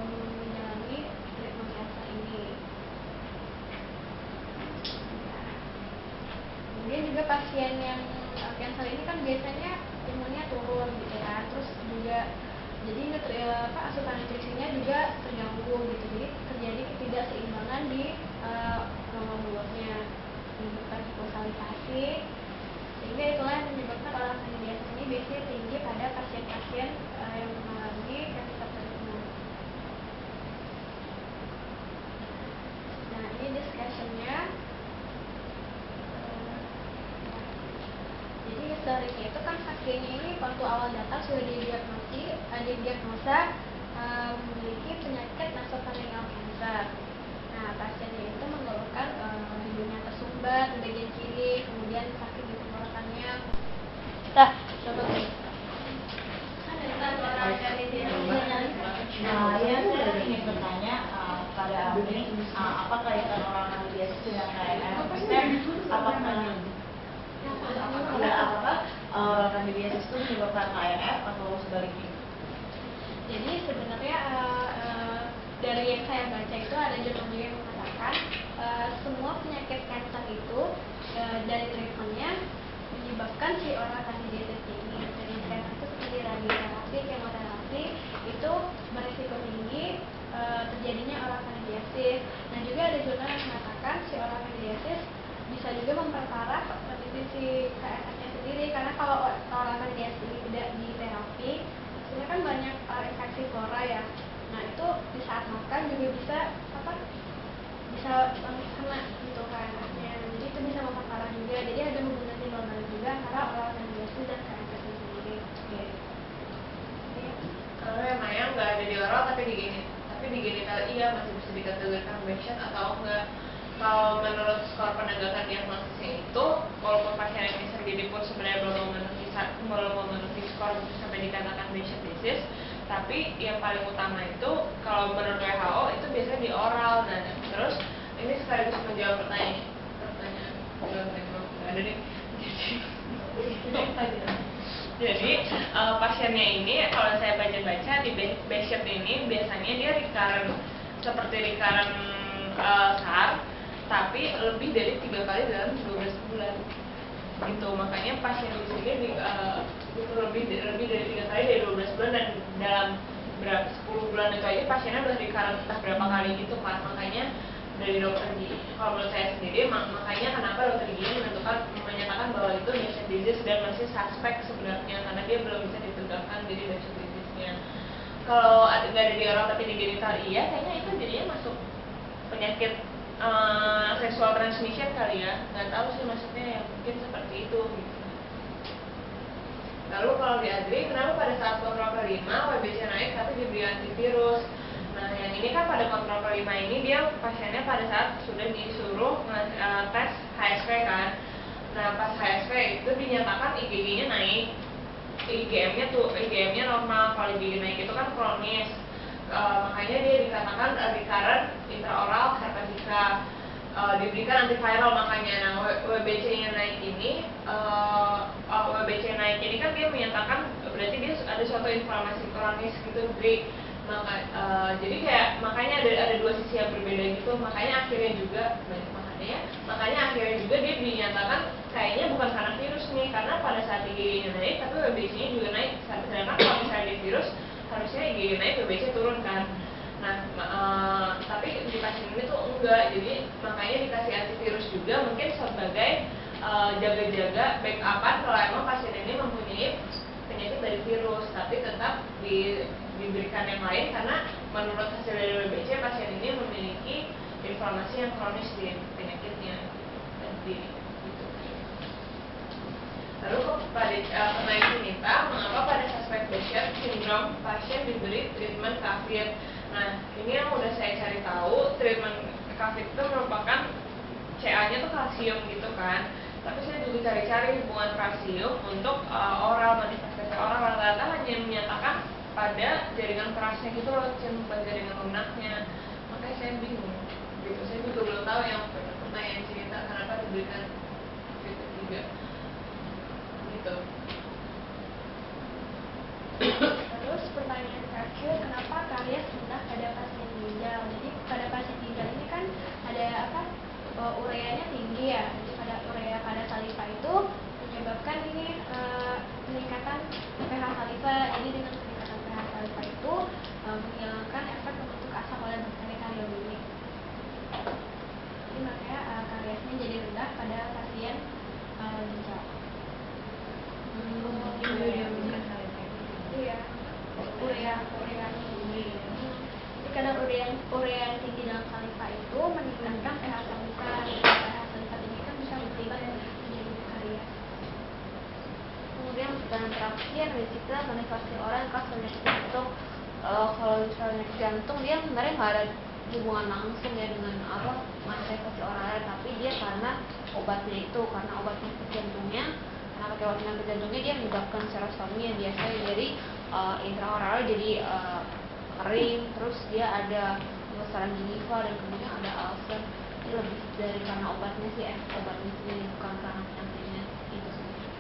menjalani treatment cancer ini. Kemudian juga pasien yang cancer ini kan biasanya imunnya turun gitu kan, terus juga jadi asupan nutrisinya juga terganggu gitu, jadi terjadi ketidakseimbangan di rongga mulutnya, menyebabkan hiposalivasi, sehingga itulah yang menyebabkan oral candidiasis ini biasanya tinggi pada pasien-pasien yang mengalami cancer treatment. Nah, ini discussionnya. Jadi historisnya itu kan pasiennya ini waktu awal datang sudah didiagnosa memiliki penyakit nasopharyngeal cancer. Nah, pasiennya itu mengeluhkan hidungnya tersumbat di bagian kiri, kemudian sakit di tenggorokannya. Coba Saya ingin bertanya pada Ami, apa kaitan oral candidiasis dengan KNF? Apakah oral candidiasis itu menyebabkan KNF atau sebaliknya? Jadi sebenarnya dari yang saya baca itu ada jurnal yang mengatakan semua penyakit kanker itu dari treatmentnya menyebabkan si oral candidiasis ini. Jadi kanker itu seperti radioterapi, kemoterapi itu berisiko tinggi terjadinya oral candidiasis. Nah, juga ada jurnal yang mengatakan si oral candidiasis bisa juga memperparah kondisi si KNF-nya sendiri, karena kalau oral candidiasis ini tidak diterapi, sebenarnya kan banyak infeksi flora ya. Nah, itu di saat makan juga bisa kena gitu KNF-nya. Jadi itu bisa memperparah juga. Jadi ada hubungan berbalik juga antara oral candidiasis dan KNF itu sendiri. Kalau yang Maya nggak ada di oral tapi di genital iya masih bisa dikategorikan lesion atau enggak. Kalau menurut skor penegakan diagnosisnya itu, walaupun pasien ini terjadi pun sebenarnya belum memenuhi skor sampai dikatakan lesion disease, tapi yang paling utama itu kalau menurut WHO itu biasanya di oral. Dan terus ini sekaligus menjawab pertanyaan ada nih. Jadi pasiennya ini kalau saya baca-baca di Bishop ini biasanya dia recurrent SAR tapi lebih dari 3 kali dalam 12 bulan gitu. Makanya pasien di sini itu lebih dari 3 kali dari 12 bulan, dan dalam 10 bulan itu aja pasiennya udah recurrent entah berapa kali gitu kan. Makanya dari dokter gigi, kalau menurut saya sendiri, makanya kenapa dokter gigi menyatakan bahwa itu Behcet disease dan masih suspek sebenarnya, karena dia belum bisa ditegakkan jadi Behcet disease-nya. Kalau nggak ada di orang tapi di genital iya, kayaknya itu jadinya masuk penyakit sexual transmission kali ya, nggak tahu sih, maksudnya ya mungkin seperti itu gitu. Lalu kalau di Adri, kenapa pada saat kontrol kelima WBC naik tapi diberi antivirus? Nah, yang ini kan pada kontrol kelima ini dia pasiennya pada saat sudah disuruh tes HSV kan. Nah, pas HSV itu dinyatakan IgG-nya naik, IgM-nya normal. Kalau IgG naik itu kan kronis, makanya dia dikatakan recurrent intraoral hepatika, diberikan antiviral makanya. Nah, WBC-nya naik ini, WBC naik ini kan dia menyatakan berarti dia ada suatu inflamasi kronis gitu, jadi kayak makanya ada dua sisi yang berbeda gitu. Makanya akhirnya juga dia dinyatakan kayaknya bukan karena virus nih, karena pada saat IgG-nya naik tapi WBC-nya juga naik. Sedangkan kalau misalnya di virus harusnya IgG naik, WBC turun kan. Nah, tapi di pasien ini tuh enggak, jadi makanya dikasih antivirus juga mungkin sebagai jaga-jaga backupan kalau emang pasien ini mempunyai penyakit dari virus, tapi tetap diberikan yang lain karena menurut hasil dari WBC pasien ini memiliki inflamasi yang kronis di penyakitnya gitu. Lalu pada pertanyaan Sunita, mengapa pada suspek Behcet syndrome pasien diberi treatment kafir? Nah, ini yang udah saya cari tahu, treatment kafir itu merupakan CA-nya tuh kalsium gitu kan. Tapi saya juga cari-cari hubungan kalsium untuk oral, manifestasi oral rata-rata hanya menyatakan pada jaringan kerasnya gitu loh, bukan jaringan lunaknya. Makanya saya bingung gitu. Saya juga belum tahu yang pertanyaan cerita kenapa diberikan kafir juga gitu. Terus pertanyaan terakhir, kenapa karies rendah pada pasien ginjal? Jadi pada pasien ginjal ini kan ada ureanya tinggi ya. Jadi pada urea pada saliva itu menyebabkan ini peningkatan pH saliva. Jadi dengan peningkatan pH saliva itu menghilangkan efek membentuk asam pada kalium ini. Jadi makanya kariesnya jadi rendah pada pasien ginjal. Iya, urea tinggi. Jadi kadang urea yang tinggi dalam saliva itu meningkatkan pH saliva. pH saliva ini kan bisa berakibat menjadi karies. Kemudian pertanyaan terakhir, risiko manifestasi orang khas penyakit jantung. Kalau misalnya jantung dia sebenarnya nggak ada hubungan langsung ya dengan manifestasi orang, tapi dia karena obatnya itu, karena obat penyakit jantungnya. Nah, pakai obat penyakit jantungnya dia menyebabkan serostomia biasanya jadi intraoral, jadi kering, terus dia ada pembesaran gingiva dan kemudian ada ulcer. Itu lebih dari karena obatnya sih, obatnya sendiri bukan karena penyakitnya itu sendiri.